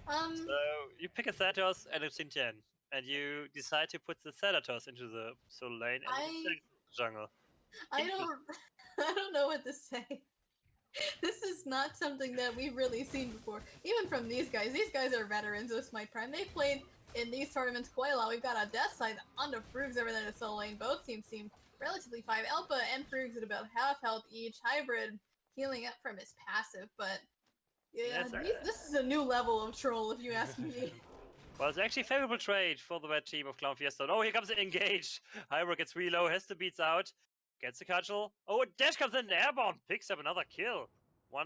[SPEAKER 4] So you pick a Thanatos and a Xingqian, and you decide to put the Thanatos into the solo lane and the jungle.
[SPEAKER 1] I don't know what to say. This is not something that we've really seen before. Even from these guys. These guys are veterans of Smite Prime. They've played in these tournaments quite a lot. We've got a Death Side onto Frugs over there in the solo lane. Both teams seem relatively 5. Elpa and Frugs at about half health each. Hybrid healing up from his passive, but yeah, this is a new level of troll if you ask me.
[SPEAKER 4] Well, it's actually a favorable trade for the red team of Clown Fiesta. Oh, here comes the engage. Hybrid gets really low, has the beats out. Gets the cudgel. Oh, a dash comes in, airborne, picks up another kill. 1-0,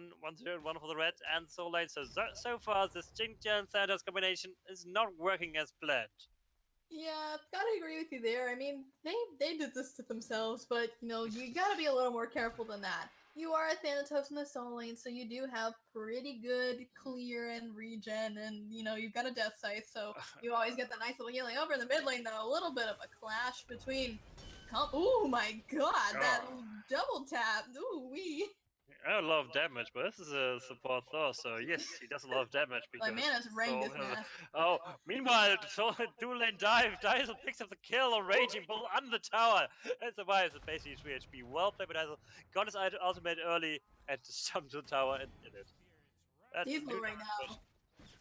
[SPEAKER 4] 1 for the red and solo lane. So far, this Xingqian Thanatos combination is not working as planned.
[SPEAKER 1] Yeah, gotta agree with you there. I mean, they did this to themselves, but you know, you gotta be a little more careful than that. You are a Thanatos in the solo lane, so you do have pretty good clear and regen, and you know, you've got a death scythe, so you always get that nice little healing. Over in the mid lane, though, a little bit of a clash between oh my god, that double tap. Ooh wee.
[SPEAKER 4] I don't love damage, but this is a support Thor, so yes, he does a lot of damage. Because
[SPEAKER 1] My man is ranked as mass.
[SPEAKER 4] Oh, meanwhile, dual lane Diesel picks up the kill on Raging Bull on the tower and survives with basically 3 HP. Well played by Diesel. Got his ultimate early and just jumped to the tower and did it.
[SPEAKER 1] Diesel right now,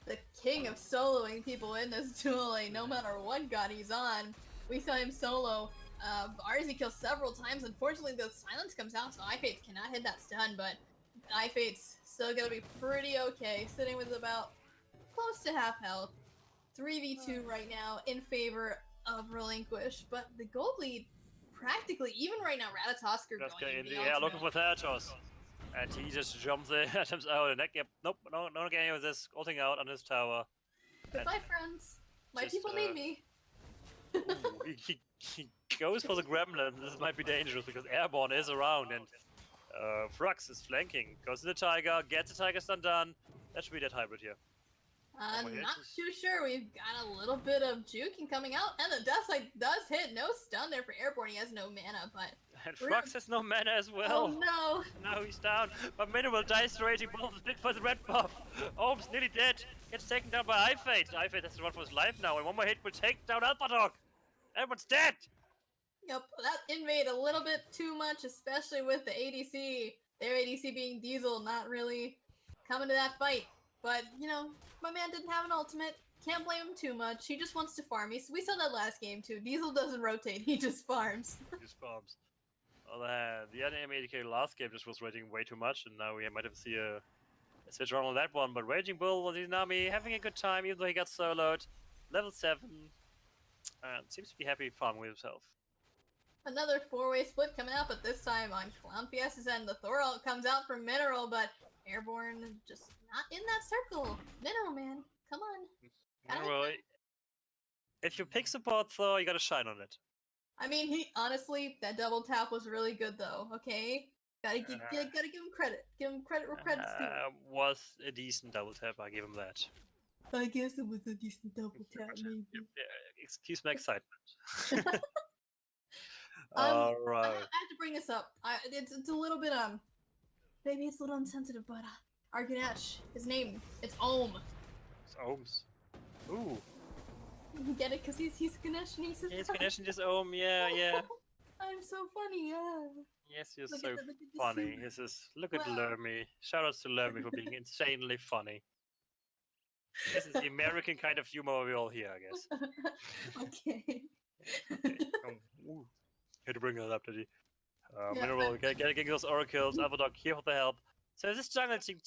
[SPEAKER 1] the king of soloing people in this duel lane, no matter what god he's on. We saw him solo RZ kills several times. Unfortunately, the silence comes out, so iFates cannot hit that stun, but iFates still gonna be pretty okay, sitting with about close to half health. 3v2 right now in favor of Relinquish, but the gold lead practically, even right now, Ratatosker going in the
[SPEAKER 4] yeah, looking for Thanatos. And he just jumps in, attempts out, and yep, nope, no getting any of this, ulting out on his tower.
[SPEAKER 1] Goodbye, friends. My people need me.
[SPEAKER 4] Ooh, he goes for the gremlin. This might be dangerous because Airborne is around and Frux is flanking. Goes to the Tiger, gets the Tiger stun done. That should be that hybrid here.
[SPEAKER 1] Not too sure. We've got a little bit of juking coming out, and the Death Side does hit. No stun there for Airborne. He has no mana, but...
[SPEAKER 4] And Frux has no mana as well.
[SPEAKER 1] Oh no!
[SPEAKER 4] Now he's down, but Minimal dies to Raging Bull, split for the red buff. Ohm's nearly dead. Gets taken down by iFate. iFate has to run for his life now, and one more hit will take down Alpadog. Everyone's dead!
[SPEAKER 1] Yep, that invade a little bit too much, especially with the ADC. Their ADC being Diesel, not really coming to that fight. But, you know, my man didn't have an ultimate. Can't blame him too much. He just wants to farm. We saw that last game too. Diesel doesn't rotate, he just farms.
[SPEAKER 4] He just farms. Well, the enemy indicator last game just was rating way too much, and now we might have to see a switch around on that one. But Raging Bull was Izanami having a good time, even though he got soloed. Level 7. And seems to be happy farming with himself.
[SPEAKER 1] Another 4-way split coming out, but this time on Clown Fiesta's end. The Thor ult comes out from Mineral, but Airborne just not in that circle. Mineral, man. Come on.
[SPEAKER 4] Mineral, if you pick support Thor, you gotta shine on it.
[SPEAKER 1] I mean, honestly, that double tap was really good, though, okay? Gotta give him credit. Give him credit where credit's due.
[SPEAKER 4] Was a decent double tap, I give him that.
[SPEAKER 1] I guess it was a decent double tap, maybe.
[SPEAKER 4] Excuse my excitement.
[SPEAKER 1] I
[SPEAKER 4] Alright.
[SPEAKER 1] have to bring this up. It's a little bit maybe it's a little insensitive, but our Ganesh, his name, it's Ohm.
[SPEAKER 4] It's Ohms. Ooh.
[SPEAKER 1] You get it? Because he's Ganesh and he's
[SPEAKER 4] He's Ganesh and just Ohm, yeah.
[SPEAKER 1] I'm so funny, yeah.
[SPEAKER 4] Yes, you're
[SPEAKER 1] Look
[SPEAKER 4] so
[SPEAKER 1] at the
[SPEAKER 4] funny.
[SPEAKER 1] humor.
[SPEAKER 4] Look at
[SPEAKER 1] Wow.
[SPEAKER 4] Lermy. Shoutouts to Lermy for being insanely funny. This is the American kind of humor we all hear, I guess.
[SPEAKER 1] Okay.
[SPEAKER 4] Ooh. Had to bring that up, did he?
[SPEAKER 1] Yeah,
[SPEAKER 4] Mineral, getting those oracles, Avadok here for the help. So is this jungle team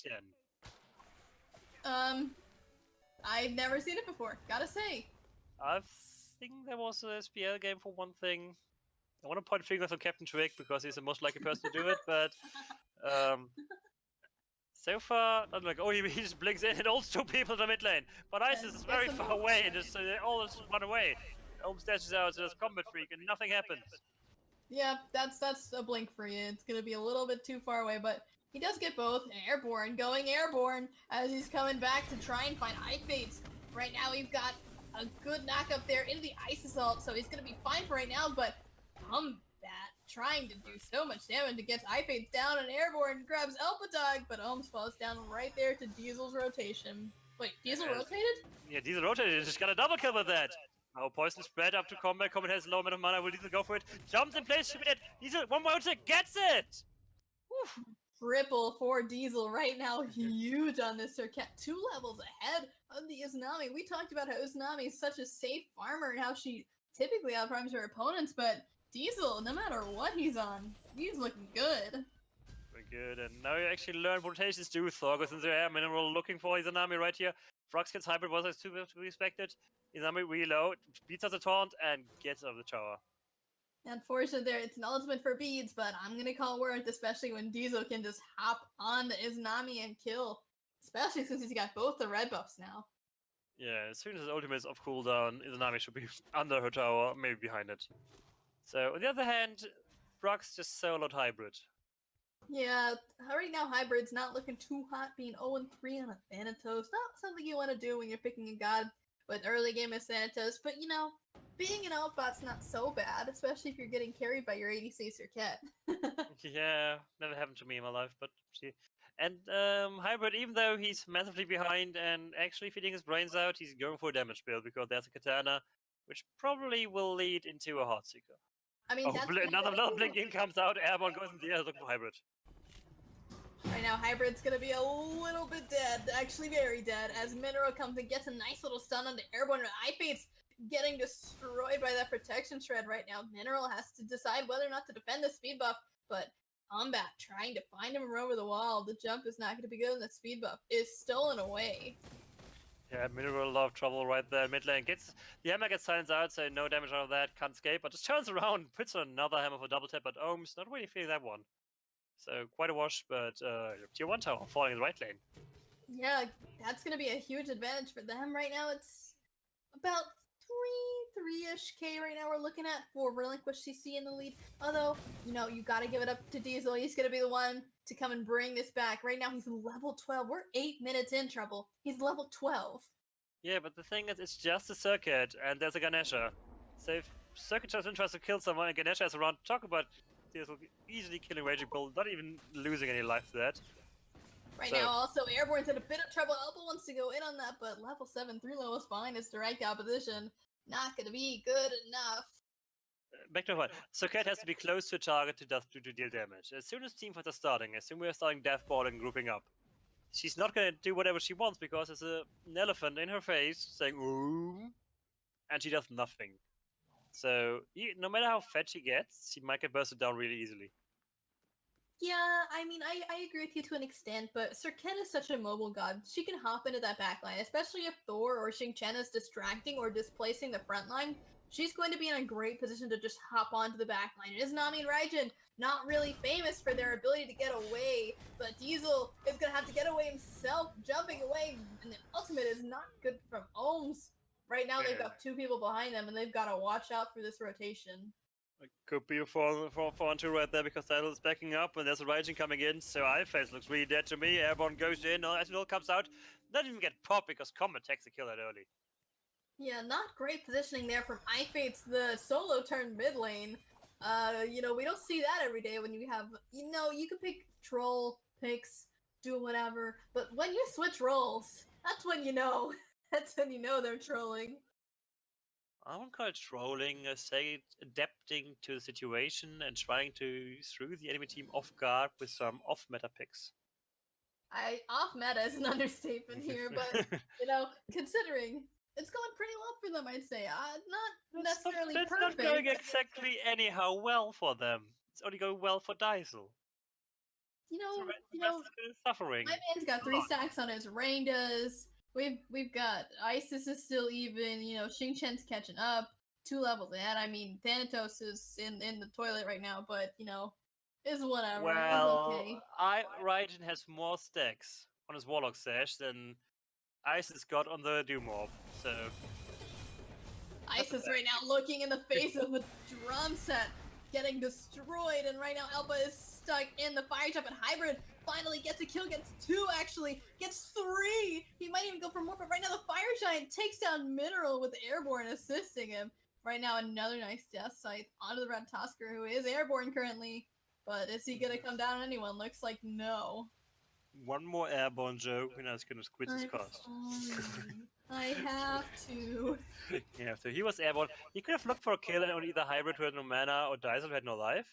[SPEAKER 4] 10?
[SPEAKER 1] I've never seen it before, gotta say.
[SPEAKER 4] I think there was a SPL game for one thing. I want to point fingers on Captain Twig because he's the most likely person to do it, but so far, I'm like, oh, he just blinks in and holds two people in the mid lane. But Isis is very far away and just they all just run away. Holmes dashes out, so there's Combat Freak, and nothing happens.
[SPEAKER 1] Yeah, that's a blink for you. It's gonna be a little bit too far away, but he does get both. Airborne, going airborne as he's coming back to try and find Eye Fates. Right now, we've got a good knock up there into the Ice Assault, so he's gonna be fine for right now, but Combat trying to do so much damage to get Eye Fates down, and airborne grabs Elpatog, but Ohms falls down right there to Diesel's rotation. Wait, Diesel rotated?
[SPEAKER 4] Yeah, Diesel rotated, just got a double kill with that. Now Poison spread up to Combat. Combat has a low amount of mana. Will Diesel go for it? Jumps in place, should be dead. Diesel, one more rotate, gets it! Whew.
[SPEAKER 1] Triple for Diesel right now, huge on this Circuit, 2 levels ahead of the Izanami. We talked about how Izanami is such a safe farmer and how she typically outprimes her opponents, but Diesel, no matter what he's on, he's looking good.
[SPEAKER 4] Very good, and now you actually learn what rotations do. Thorgos in the air, Mineral looking for Izanami right here. Frox gets hybrid, was to be expected. Izanami reload, beats out the taunt, and gets out of the tower.
[SPEAKER 1] Unfortunately, there it's an ultimate for beads, but I'm gonna call worth, especially when Diesel can just hop on the Izanami and kill. Especially since he's got both the red buffs now.
[SPEAKER 4] Yeah, as soon as his ultimate is off cooldown, Izanami should be under her tower, maybe behind it. So, on the other hand, Frox just soloed hybrid.
[SPEAKER 1] Yeah, right now Hybrid's not looking too hot, being 0-3 on a Thanatos. Not something you want to do when you're picking a god with early game of Thanatos, but you know, being an outbot's not so bad, especially if you're getting carried by your ADC Circuit.
[SPEAKER 4] Yeah, never happened to me in my life, but see. And Hybrid, even though he's massively behind and actually feeding his brains out, he's going for a damage build because there's a Katana, which probably will lead into a Heartseeker.
[SPEAKER 1] I mean, that's
[SPEAKER 4] another blink in comes out, Airborne goes in the air, looking for Hybrid.
[SPEAKER 1] Right now, Hybrid's gonna be a little bit dead, actually very dead, as Mineral comes and gets a nice little stun on the Airborne, and Eye Fate's getting destroyed by that protection shred right now. Mineral has to decide whether or not to defend the speed buff, but Combat trying to find him over the wall. The jump is not going to be good, and the speed buff is stolen away.
[SPEAKER 4] Yeah, Mineral, a lot of trouble right there. Mid lane gets the hammer gets silenced out, so no damage out of that. Can't escape, but just turns around, puts on another hammer for double tap. But Ohms not really feeling that one. So quite a wash, but tier 1 tower falling in the right lane.
[SPEAKER 1] Yeah, that's going to be a huge advantage for them right now. It's about 3-ish K right now we're looking at for Relinquish CC in the lead. Although, you know, you got to give it up to Diesel. He's going to be the one to come and bring this back. Right now he's level 12. We're 8 minutes in trouble. He's level 12.
[SPEAKER 4] Yeah, but the thing is, it's just a Circuit, and there's a Ganesha. So if Circuit tries to kill someone and Ganesha is around, talk about Diesel easily killing Raging Bull, not even losing any life to that.
[SPEAKER 1] Right now, also, Airborne's in a bit of trouble. Elba wants to go in on that, but level 7, 3 levels behind his direct opposition. Not going to be good enough.
[SPEAKER 4] Back to one. Circuit has to be close to a target to deal damage. As soon as teamfights are starting, as soon as we're starting deathball and grouping up, she's not going to do whatever she wants because there's an elephant in her face saying, ooh, and she does nothing. So, no matter how fed she gets, she might get bursted down really easily.
[SPEAKER 1] Yeah, I mean, I agree with you to an extent, but Circuit is such a mobile god. She can hop into that backline, especially if Thor or Xing Chen is distracting or displacing the front line. She's going to be in a great position to just hop onto the backline. It is Nami and Raijin, not really famous for their ability to get away, but Diesel is going to have to get away himself, jumping away, and the ultimate is not good from Ohms. Right now, they've got 2 people behind them, and they've got to watch out for this rotation.
[SPEAKER 4] It could be a 4-on-2 right there because Dazzle is backing up and there's a Raijin coming in. So iFace looks really dead to me. Airborne goes in, Arsenal comes out. Doesn't even get popped because Combat takes the kill that early.
[SPEAKER 1] Yeah, not great positioning there from iFates, the solo turn mid lane. You know, we don't see that every day when you have, you know, you can pick troll picks, do whatever, but when you switch roles, that's when you know. That's when you know they're trolling.
[SPEAKER 4] I won't call it trolling, I say adapting to the situation and trying to throw the enemy team off guard with some off-meta picks.
[SPEAKER 1] Off meta is an understatement here, but you know, considering it's going pretty well for them, I'd say. Not necessarily
[SPEAKER 4] It's
[SPEAKER 1] perfect.
[SPEAKER 4] not going exactly anyhow well for them. It's only going well for Daisel.
[SPEAKER 1] You know,
[SPEAKER 4] Suffering.
[SPEAKER 1] my man's got 3 stacks on his. Rain does. We've got Isis is still even. You know, Xing Chen's catching up 2 levels ahead. I mean, Thanatos is in the toilet right now, but you know, is whatever.
[SPEAKER 4] Well,
[SPEAKER 1] It's okay.
[SPEAKER 4] Raijin has more stacks on his Warlock Sash than Isis got on the Doom Orb, so...
[SPEAKER 1] Isis right now looking in the face of a drum set, getting destroyed, and right now Elba is stuck in the fire trap, and Hybrid finally gets a kill, gets 2 actually, gets 3! He might even go for more, but right now the Fire Giant takes down Mineral with Airborne assisting him. Right now another nice death scythe onto the Ratatosker, who is airborne currently, but is he gonna come down on anyone? Looks like no.
[SPEAKER 4] One more airborne joke, and I was gonna quit his cost.
[SPEAKER 1] I have to.
[SPEAKER 4] Yeah, so he was airborne. He could have looked for a kill on either Hybrid who had no mana or Daisel who had no life.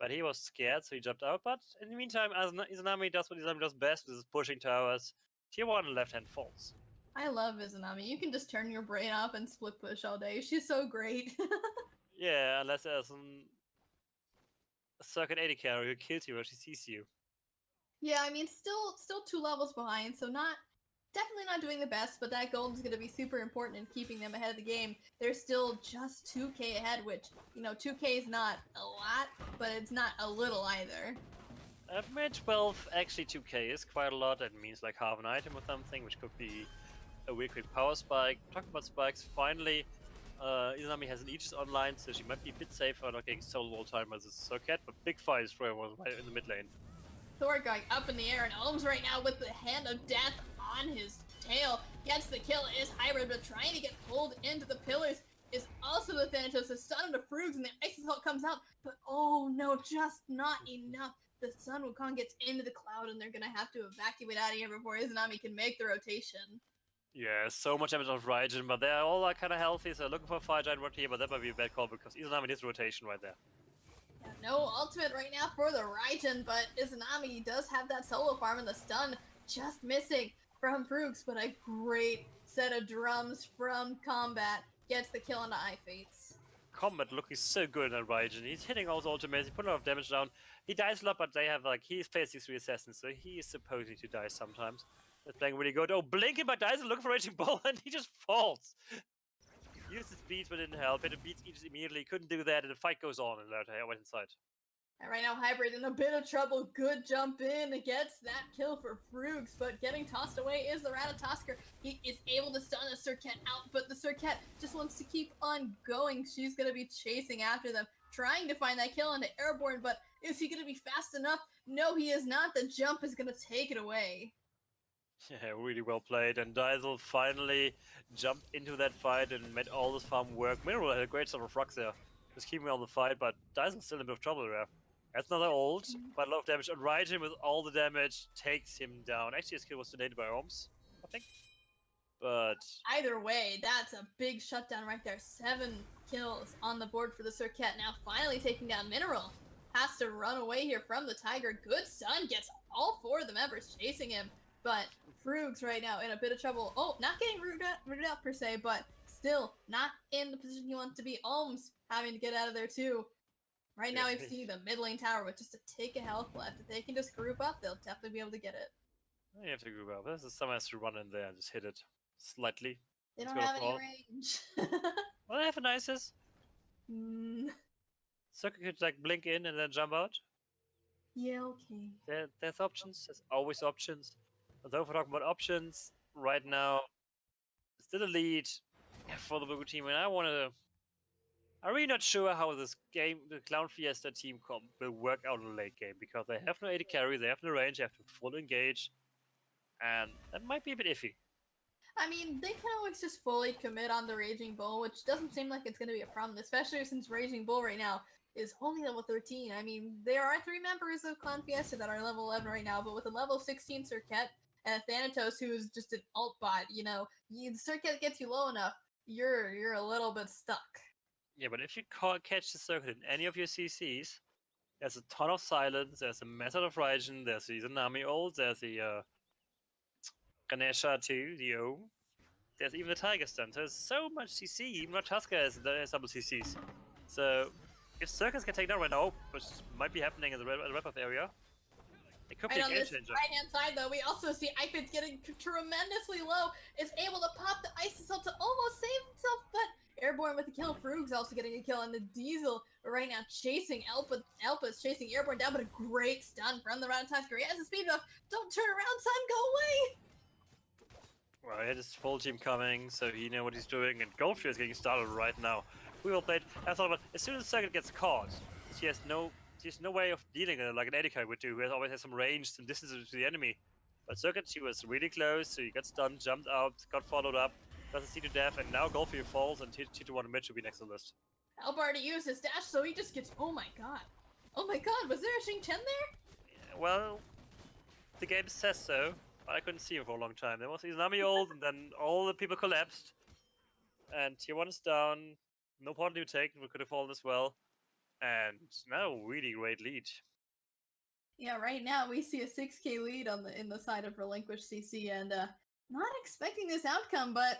[SPEAKER 4] But he was scared, so he jumped out. But in the meantime, Izanami does what Izanami does best, which is pushing towers. Tier 1 left hand falls.
[SPEAKER 1] I love Izanami. You can just turn your brain off and split push all day. She's so great.
[SPEAKER 4] Yeah, unless there's a Circuit 80 carry who kills you when she sees you.
[SPEAKER 1] Yeah, I mean, still 2 levels behind, so definitely not doing the best, but that gold is going to be super important in keeping them ahead of the game. They're still just 2k ahead, which, you know, 2k is not a lot, but it's not a little either.
[SPEAKER 4] At mid 12, actually 2k is quite a lot. That means like half an item or something, which could be a weird quick power spike. Talking about spikes, finally, Izanami has an Aegis online, so she might be a bit safer not getting solo all time as a Circuit, but big fight is for everyone right in the mid lane.
[SPEAKER 1] Thor going up in the air, and Ohms right now with the Hand of Death on his tail. Gets the kill, is Hybrid, but trying to get pulled into the pillars is also the Thanatos. The stun of the Frugs, and the Ice Assault comes out, but oh no, just not enough. The Sun Wukong gets into the cloud, and they're gonna have to evacuate out of here before Izanami can make the rotation.
[SPEAKER 4] Yeah, so much damage on Raijin, but they're all kind of healthy, so looking for a Fire Giant right here, but that might be a bad call because Izanami needs rotation right there.
[SPEAKER 1] Yeah, no ultimate right now for the Raijin, but Izanami does have that solo farm, and the stun just missing from Frugs, but a great set of drums from Combat gets the kill on the iFates.
[SPEAKER 4] Combat looking so good on Raijin. He's hitting all the ultimates, he put a lot of damage down. He dies a lot, but they have he's faced these 3 assassins, so he is supposed to die sometimes. They're playing really good. Oh, blinking by Dyson looking for Raging Bull, and he just falls. Uses speed, but didn't help. It beats Aegis immediately, couldn't do that, and the fight goes on, and I went inside.
[SPEAKER 1] And right now, Hybrid in a bit of trouble. Good jump in, gets that kill for Frugs, but getting tossed away is the Ratatosker. He is able to stun the Circuit out, but the Circuit just wants to keep on going. She's going to be chasing after them, trying to find that kill onto Airborne, but is he going to be fast enough? No, he is not. The jump is going to take it away.
[SPEAKER 4] Yeah, really well played, and Diesel finally jumped into that fight and made all this farm work. Mineral had a great sort of rocks there, just keeping on the fight, but Diesel's still in a bit of trouble there. That's another ult, but a lot of damage, and Raijin with all the damage takes him down. Actually, his kill was donated by Ohms, I think. But
[SPEAKER 1] either way, that's a big shutdown right there. 7 kills on the board for the Circuit. Now finally taking down Mineral. Has to run away here from the Tiger. Good stun, gets all 4 of the members chasing him. But Frugs right now in a bit of trouble. Oh, not getting rooted out per se, but still not in the position he wants to be. Ohms having to get out of there too. Right now we've seen the mid lane tower with just a tick of health left. If they can just group up, they'll definitely be able to get it.
[SPEAKER 4] You have to group up. This is someone has to run in there and just hit it slightly.
[SPEAKER 1] They don't have any range.
[SPEAKER 4] Well, they have an ISIS. Circuit could like blink in and then jump out.
[SPEAKER 1] Yeah, okay.
[SPEAKER 4] There's options. There's always options. Although if we're talking about options, right now, still a lead for the Blue team, and I want to I'm really not sure how this game, the Clown Fiesta team comp, will work out in the late game because they have no AD carry, they have no range, they have to full engage, and that might be a bit iffy.
[SPEAKER 1] I mean, they can always just fully commit on the Raging Bull, which doesn't seem like it's going to be a problem, especially since Raging Bull right now is only level 13. I mean, there are 3 members of Clan Fiesta that are level 11 right now, but with a level 16 Circuit and Thanatos, who is just an alt bot, Circuit gets you low enough, you're a little bit stuck.
[SPEAKER 4] Yeah, but if you catch the circuit in any of your CCs, there's a ton of silence, there's a method of Raijin, there's the Izanami ult, there's the Ganesha too, the O. There's even the Tiger Stun. There's so much CC, even Rataska has double CCs. So, if Circus can take down right now, which might be happening in the wrap-up area, it could be a game changer.
[SPEAKER 1] Right-hand side, though, we also see Ifit's getting tremendously low, is able to pop the Ice Assault to almost save himself, but Airborne with the kill. Frug's also getting a kill, and the Diesel right now chasing Elpa. Elpa's chasing Airborne down, but a great stun from the Ratatasker. He has a speed buff. Don't turn around, son, go away!
[SPEAKER 4] Well, he had his full team coming, so he knows what he's doing, and Goldfield is getting started right now. We will play it. I thought about as soon as the circuit gets caught, she has no way of dealing with it like an Edika would do, who always has some range, some distance to the enemy. But Circuit, she was really close, so he got stunned, jumped out, got followed up, doesn't see to death, and now Goldfield falls, and T2-1 mid should be next on the list.
[SPEAKER 1] Elba already used his dash, so he just gets. Oh my god, was there a Xing Chen there?
[SPEAKER 4] Yeah, well, the game says so. I couldn't see him for a long time. There was Izanami ult, and then all the people collapsed. And tier 1 is down. No point to take. We could have fallen as well. And now, really great lead.
[SPEAKER 1] Yeah, right now we see a 6k lead in the side of Relinquished CC, and not expecting this outcome, but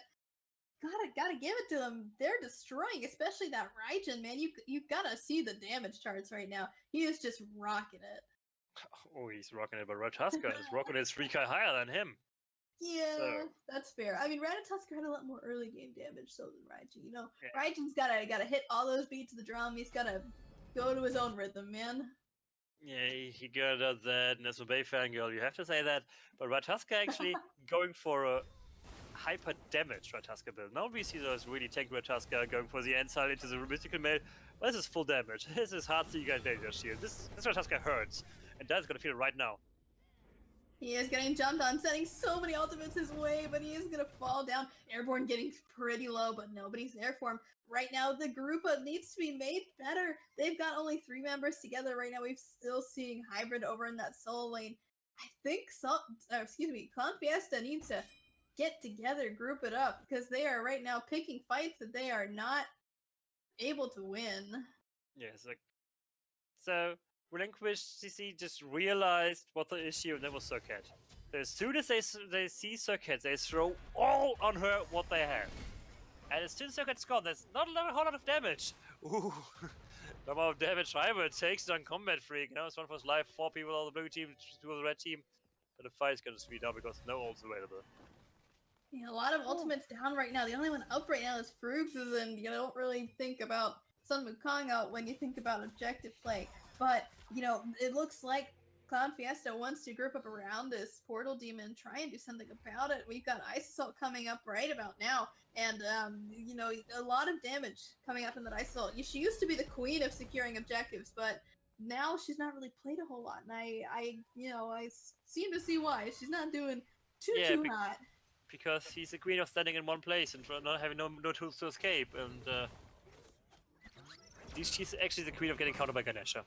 [SPEAKER 1] gotta give it to them. They're destroying, especially that Raijin, man. You gotta see the damage charts right now. He is just rocking it.
[SPEAKER 4] Oh, he's rocking it, but Ratatasker is rocking his 3k higher than him.
[SPEAKER 1] Yeah,
[SPEAKER 4] so.
[SPEAKER 1] That's fair. I mean, Ratatasker had a lot more early game damage so than Raijin.
[SPEAKER 4] Yeah.
[SPEAKER 1] Raijin's gotta hit all those beats of the drum. He's gotta go to his own rhythm, man.
[SPEAKER 4] Yeah, he got that, and as a Bay fangirl, you have to say that. But Ratatasker actually going for a hyper damage Ratatasker build. Now we see those really tank Ratatasker going for the end side into the mystical mail. Well, this is full damage. This is hard to see you guys your shield. This Ratatasker hurts. And that's gonna feel it right now.
[SPEAKER 1] He is getting jumped on, sending so many ultimates his way, but he is gonna fall down. Airborne getting pretty low, but nobody's there for him. Right now, the group needs to be made better. They've got only 3 members together right now. We're still seeing Hybrid over in that solo lane. I think Clan Fiesta needs to get together, group it up, because they are right now picking fights that they are not able to win.
[SPEAKER 4] Yes, so Relinquished CC just realized what the issue, and that was Circuit. As soon as they see Circuit, they throw all on her what they have. And as soon as Circuit's gone, there's not a whole lot of damage. Ooh, the amount of damage Hybrid takes on Combat Freak. It's one for his life, 4 people on the blue team, 2 on the red team. But the fight's gonna speed up because no ults available.
[SPEAKER 1] Yeah, a lot of ultimates down right now. The only one up right now is Frug's, and you don't really think about Sun Wukong out when you think about objective play. But, it looks like Cloud Fiesta wants to group up around this Portal Demon, try and do something about it. We've got Ice Assault coming up right about now, and, a lot of damage coming up from that Ice Assault. She used to be the queen of securing objectives, but now she's not really played a whole lot, and I seem to see why. She's not doing too hot.
[SPEAKER 4] Because he's the queen of standing in one place and not having no tools to escape, and she's actually the queen of getting countered by Ganesha.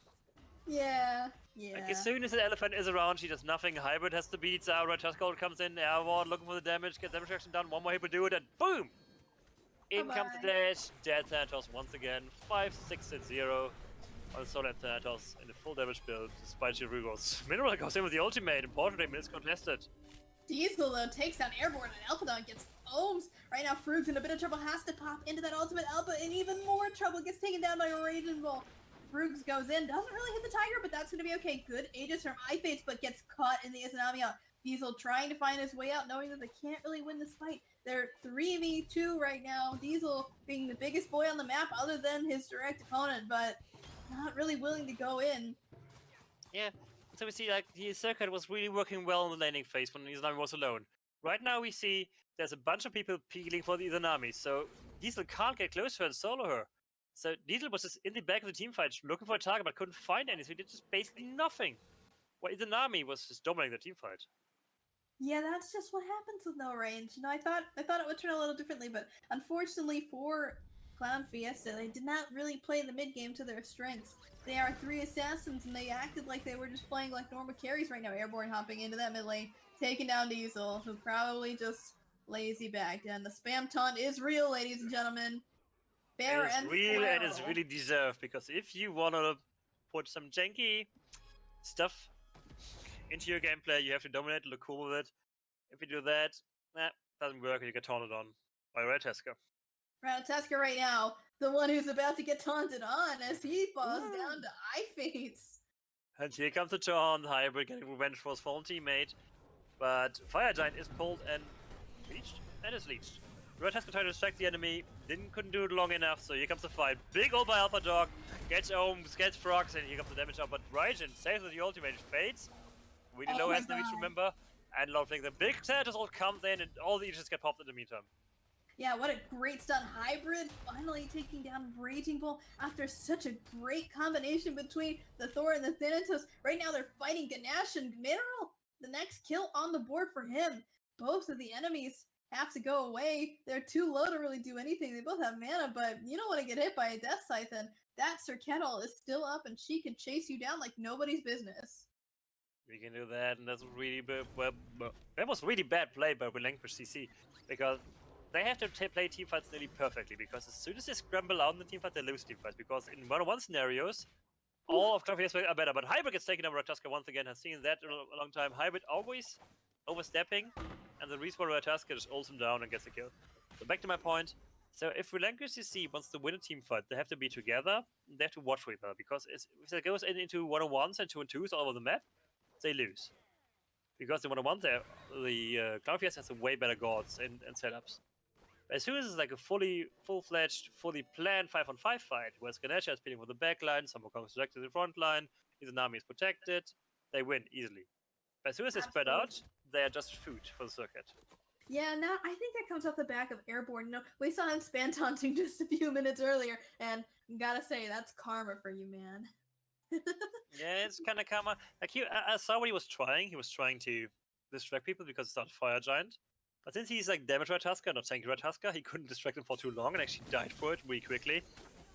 [SPEAKER 1] Yeah.
[SPEAKER 4] Like, as soon as the elephant is around, she does nothing. Hybrid has to beat out. Ratatasker comes in, Airborne looking for the damage, gets damage reduction down. One more hit will do it, and boom! In comes the dash. Dead Thanatos once again. 5, 6, and 0 on the Solar Thanatos in the full damage build, despite Chirugos. Mineral goes in with the ultimate. Importantly, it's contested.
[SPEAKER 1] Diesel, though, takes down Airborne, and Elpadon gets ohms. Right now, Frug's in a bit of trouble, has to pop into that ultimate Elpa, and even more trouble, gets taken down by a Raging Bull. Frug's goes in, doesn't really hit the Tiger, but that's going to be okay. Good Aegis from iFates, but gets caught in the Izanami out. Diesel trying to find his way out, knowing that they can't really win this fight. They're 3v2 right now. Diesel being the biggest boy on the map other than his direct opponent, but not really willing to go in.
[SPEAKER 4] Yeah, so we see the Circuit was really working well in the laning phase when Izanami was alone. Right now we see there's a bunch of people peeling for the Izanami, so Diesel can't get close to her and solo her. So Diesel was just in the back of the team fight looking for a target but couldn't find any, so he did just basically nothing. While Izanami was just dominating the team fight.
[SPEAKER 1] Yeah, that's just what happens with no range. I thought it would turn a little differently, but unfortunately for Clown Fiesta, they did not really play the mid game to their strengths. They are 3 assassins, and they acted like they were just playing like normal carries right now. Airborne hopping into that mid lane, taking down Diesel, who probably just lazy backed. And the spam taunt is real, ladies and gentlemen. Fair and
[SPEAKER 4] real, and it's
[SPEAKER 1] square.
[SPEAKER 4] really deserved, because if you wanna put some janky stuff into your gameplay, you have to dominate, look cool with it. If you do that, doesn't work, and you get taunted on by Ratatasker.
[SPEAKER 1] Ratatasker right now, the one who's about to get taunted on as he falls down to eye fates.
[SPEAKER 4] And here comes the taunt, Hybrid getting revenge for his fallen teammate. But Fire Giant is pulled and leeched, and is leeched. Ratatasker tried to distract the enemy, couldn't do it long enough, so here comes the fight. Big ult by Alpha Dog, gets Ohms, gets procs, and here comes the damage up. But Raijin saves with the ultimate, fades. Really low as the reach, remember? And Lord Flink, the big Thanatos ult comes in, and all the Aegis get popped in the meantime.
[SPEAKER 1] Yeah, what a great stun. Hybrid finally taking down Raging Bull after such a great combination between the Thor and the Thanatos. Right now they're fighting Ganesh and Mineral. The next kill on the board for him. Both of the enemies have to go away. They're too low to really do anything. They both have mana, but you don't want to get hit by a Death Scythe, and that Sir Kettle is still up and she can chase you down like nobody's business.
[SPEAKER 4] We can do that, and that's really that was really bad play by Relinquish CC, because they have to play teamfights nearly perfectly, because as soon as they scramble out in the teamfight, they lose teamfights, because in 1-on-1 scenarios, all of Conquest are better, but Hybrid gets taken over. Ratatasker once again has seen that in a long time. Hybrid always overstepping, and the respawn Ratatasker just ults him down and gets the kill. So back to my point, so if Relinquish CC wants to win a teamfight, they have to be together, they have to watch with her, because if it goes into 1-on-1s and 2-on-2s all over the map, they lose. Because in 1-on-1, the Clown Fiesta has a way better guards and setups. As soon as it's like a full-fledged, fully planned 5-on-5 fight, where Ganesha is playing with the back line, some Wukong is protected in the front line, Izanami is protected, they win easily. But as soon as they spread out, they are just food for the circuit.
[SPEAKER 1] Yeah, now I think that comes off the back of Airborne. We saw him spam taunting just a few minutes earlier, and gotta say, that's karma for you, man.
[SPEAKER 4] Yeah, it's kind of karma. Like I saw what he was trying. He was trying to distract people because it's not Fire Giant. But since he's like damage Ratatasker, not tanky Ratatasker, he couldn't distract him for too long and actually died for it really quickly.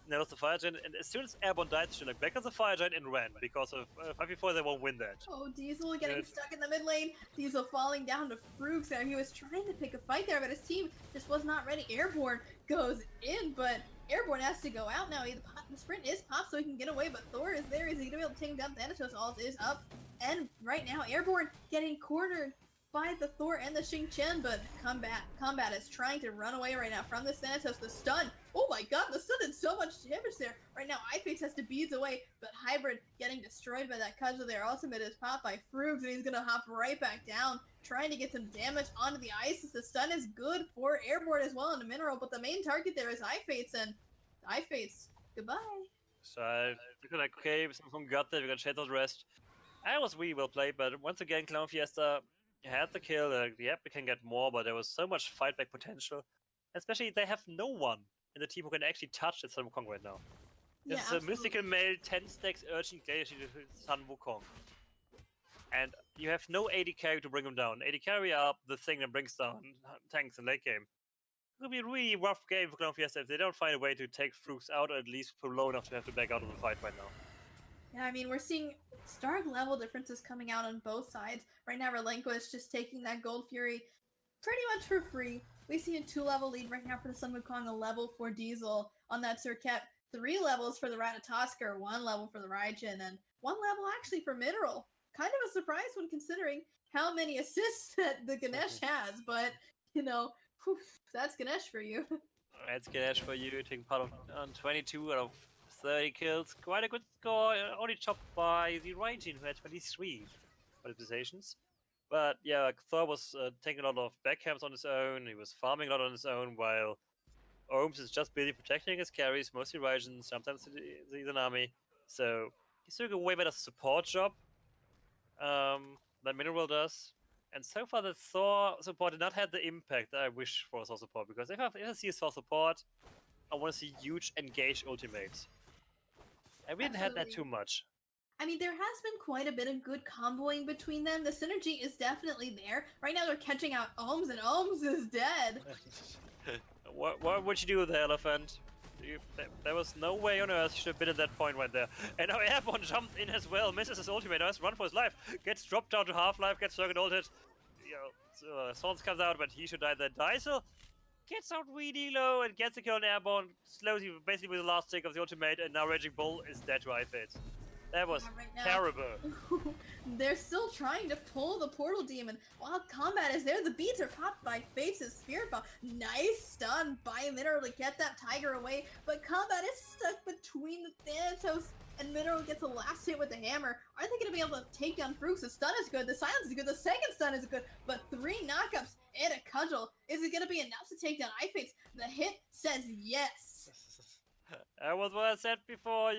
[SPEAKER 4] And that was the Fire Giant. And as soon as Airborne died, she like back on the Fire Giant and ran, because of 5v4 they won't win that.
[SPEAKER 1] Oh, Diesel getting stuck in the mid lane. Diesel falling down to Froogs there. He was trying to pick a fight there, but his team just was not ready. Airborne goes in, but Airborne has to go out now. The sprint is popped so he can get away, but Thor is there. Is he going to be able to take him down? Thanatos ult is up. And right now, Airborne getting cornered by the Thor and the Xing Chen, but Combat is trying to run away right now from the Thanatos. The stun. Oh my god, the stun did so much damage there. Right now, iFates has to beads away, but Hybrid getting destroyed by that Cudgel there. Ultimate is popped by Froogs, and he's going to hop right back down, trying to get some damage onto the ice. The stun is good for Airborne as well in the Mineral, but the main target there is iFates, and iFates, goodbye.
[SPEAKER 4] So, you're like, okay, someone got that, we're gonna chase the rest. I was really well played, but once again, Clown Fiesta had the kill. Yep, we can get more, but there was so much fight back potential. Especially, they have no one in the team who can actually touch the Sun Wukong right now. This is a mystical male 10 stacks urging Glacier to Sun Wukong. And you have no AD carry to bring him down. AD carry are the thing that brings down tanks in late game. It'll be a really rough game for Clown Fiesta if they don't find a way to take Froogs out, or at least for low enough to have to back out of the fight right now.
[SPEAKER 1] Yeah, I mean, we're seeing stark level differences coming out on both sides. Right now, Relinquish just taking that Gold Fury pretty much for free. We see a 2-level lead right now for the Sun Wukong, a level for Diesel on that Circuit, 3 levels for the Ratatasker, 1 level for the Raijin, and 1 level actually for Mineral. Kind of a surprise when considering how many assists that the Ganesh has, but, you know, whew, that's Ganesh for you.
[SPEAKER 4] That's Ganesh for you, taking part on 22 out of 30 kills. Quite a good score, only topped by the Raijin, who had 23 participations. But yeah, Thor was taking a lot of backcamps on his own, he was farming a lot on his own, while Ohms is just busy protecting his carries, mostly Raijin, sometimes the Izanami. So he's doing a way better support job than Mineral does. And so far, the Thor support did not have the impact that I wish for Thor support, because if I see Thor support, I want to see huge engaged ultimates. And we didn't have that too much.
[SPEAKER 1] I mean, there has been quite a bit of good comboing between them. The synergy is definitely there. Right now, they're catching out Ohms, and Ohms is dead.
[SPEAKER 4] What would you do with the elephant? There was no way on earth he should have been at that point right there. And now Airborne jumped in as well, misses his ultimate, has to run for his life, gets dropped down to half-life, gets circuit ulted. Sons comes out, but he should die then. Diesel gets out really low and gets the kill on Airborne, slows you basically with the last tick of the ultimate, and now Raging Bull is dead to iFates. That was terrible.
[SPEAKER 1] They're still trying to pull the Portal Demon. While Combat is there, the beats are caught by Face's Spirit Bomb. Nice stun by Mineral to get that Tiger away, but Combat is stuck between the Thanatos, and Mineral gets a last hit with the hammer. Are they going to be able to take down Frooks? The stun is good, the silence is good, the second stun is good, but 3 knockups and a cudgel. Is it going to be enough to take down iFates? The hit says yes.
[SPEAKER 4] That was what I said before.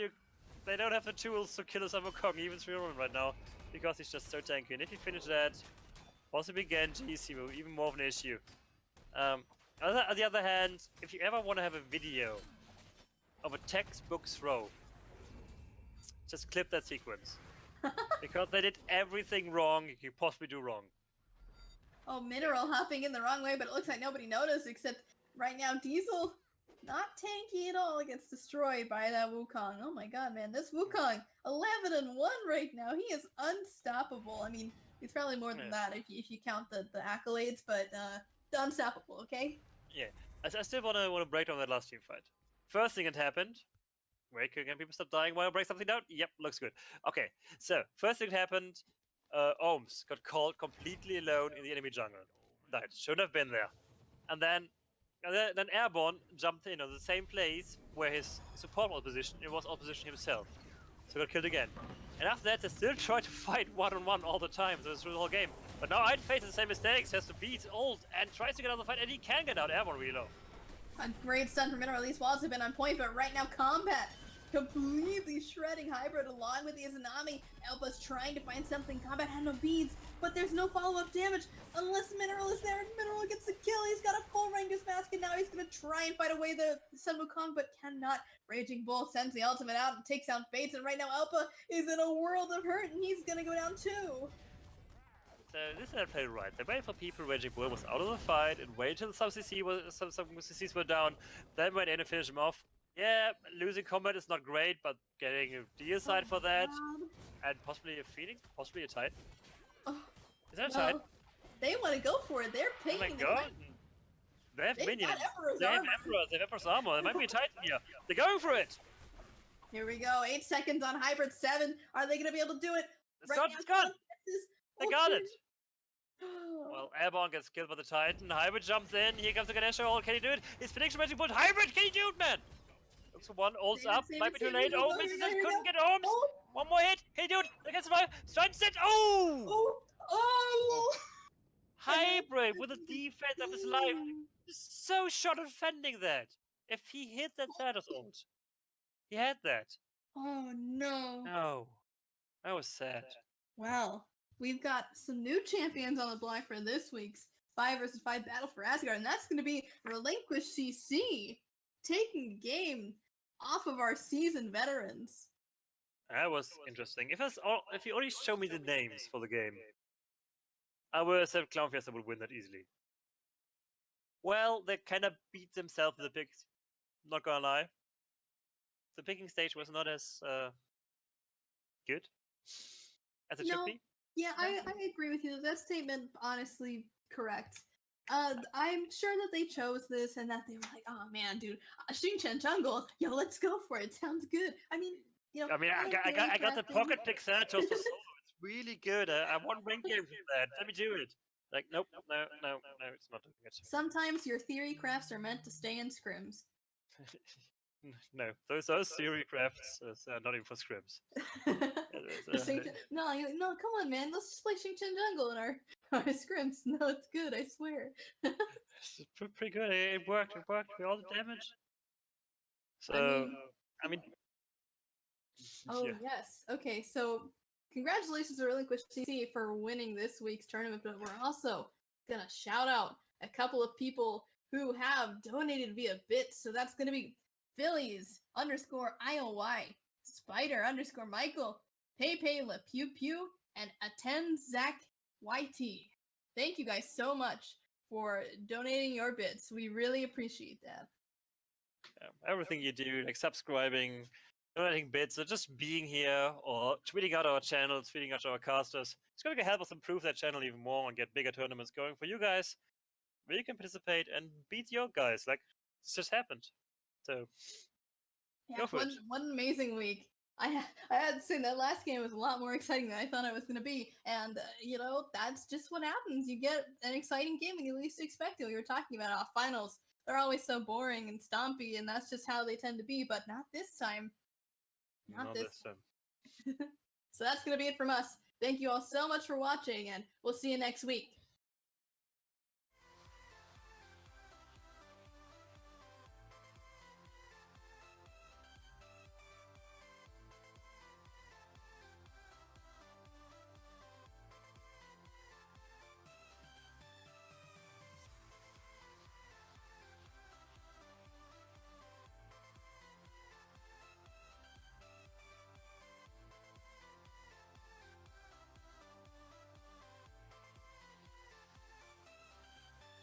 [SPEAKER 4] They don't have the tools to kill a Summer Kong, even 3-1 right now, because he's just so tanky. And if you finish that, possibly Genji, he will even more of an issue. On the other hand, if you ever want to have a video of a textbook throw, just clip that sequence. Because they did everything wrong you could possibly do wrong.
[SPEAKER 1] Oh, Mineral hopping in the wrong way, but it looks like nobody noticed, except right now Diesel, not tanky at all, gets destroyed by that Wukong. Oh my god, man, this Wukong, 11-1 right now. He is unstoppable. I mean, he's probably more than that if you count the accolades, but unstoppable, okay?
[SPEAKER 4] Yeah, I still want to break down that last team fight. First thing that happened. Wait, can people stop dying while I break something down? Yep, looks good. Okay, so first thing that happened, Ohms got called completely alone in the enemy jungle. Died. Shouldn't have been there. And then Airborne jumped in on the same place where his support was positioned. It was opposition himself. So got killed again. And after that, they still try to fight one-on-one all the time through the whole game. But now I'd face the same mistakes, has to beat ult, and tries to get out of the fight, and he can get out. Airborne really low.
[SPEAKER 1] A great stun from Mineral. These walls have been on point, but right now Combat completely shredding Hybrid along with the Izanami. Elba's trying to find something. Combat had no beads, but there's no follow-up damage unless Mineral is there. Mineral gets the kill. He's got a full Rangus mask, and now he's going to try and fight away the Sun Wukong, but cannot. Raging Bull sends the ultimate out and takes out Fates, and right now Elba is in a world of hurt, and he's going to go down too.
[SPEAKER 4] So this is played right. They waited for people. Raging Bull was out of the fight and waited till some CCs were down. Then went in and finished him off. Yeah, losing combat is not great, but getting a deal side for that, and possibly a Phoenix, possibly a Titan. Is that a Titan?
[SPEAKER 1] They want to go for it. They're paying.
[SPEAKER 4] Oh my god! They have minions. They have Emperor's armor. There might be a Titan here. They're going for it.
[SPEAKER 1] Here we go. 8 seconds on Hybrid 7. Are they going to be able to do it?
[SPEAKER 4] It's gone. They got it. Well, Airborne gets killed by the Titan. Hybrid jumps in. Here comes the Ganesha ult. Can he do it? He's Phoenix Raging Bull. Hybrid, can he do it, man? Looks for one. Ults up. Might be too late. Oh, misses it. Couldn't get Ohms. One more hit. Can he do it? They can survive. Strike set. Oh! Hybrid with the defense of his life. So short of defending that. If he hit that Thanatos ult, he had that.
[SPEAKER 1] Oh no.
[SPEAKER 4] No. That was sad.
[SPEAKER 1] Well, we've got some new champions on the block for this week's 5 vs 5 battle for Asgard, and that's going to be Relinquished CC taking the game off of our seasoned veterans.
[SPEAKER 4] That was interesting. If you only show me the names for the game, I would have said Clown Fiesta would win that easily. Well, they kind of beat themselves in the picks. Not gonna lie. The picking stage was not as good as it should be.
[SPEAKER 1] Yeah, I agree with you. That statement, honestly, correct. I'm sure that they chose this and that they were like, oh man, dude, Xingqiang Jungle, yo, let's go for it. Sounds good. I mean, you know.
[SPEAKER 4] I mean, I got the pocket pick Thanatos for solo. It's really good. I won rank games with that. Let me do it. Like, nope, no, it's not doing it.
[SPEAKER 1] Sometimes your theory crafts are meant to stay in scrims.
[SPEAKER 4] No, those theory crafts are not even for scrims.
[SPEAKER 1] No, come on, man. Let's just play Xingqiang Jungle in our scrims. No, it's good, I swear.
[SPEAKER 4] It's pretty good. It worked. It worked with all the damage. So, I mean
[SPEAKER 1] oh,
[SPEAKER 4] yeah.
[SPEAKER 1] yes. Okay, so congratulations to Relinquished CC for winning this week's tournament, but we're also going to shout out a couple of people who have donated via bits. So that's going to be Phillies_IOY, Spider_Michael, Pepe Le Pew Pew, and Attend Zach YT. Thank you guys so much for donating your bits. We really appreciate that.
[SPEAKER 4] Everything you do, like subscribing, donating bits, or just being here, or tweeting out our channel, tweeting out our casters, it's going to help us improve that channel even more and get bigger tournaments going for you guys, where you can participate and beat your guys. Like, this just happened. So, go for it.
[SPEAKER 1] One amazing week. I had to say that last game was a lot more exciting than I thought it was going to be. And, that's just what happens. You get an exciting game when you least expect it. We were talking about our finals. They're always so boring and stompy, and that's just how they tend to be. But not this time. Not this time. So that's going to be it from us. Thank you all so much for watching, and we'll see you next week.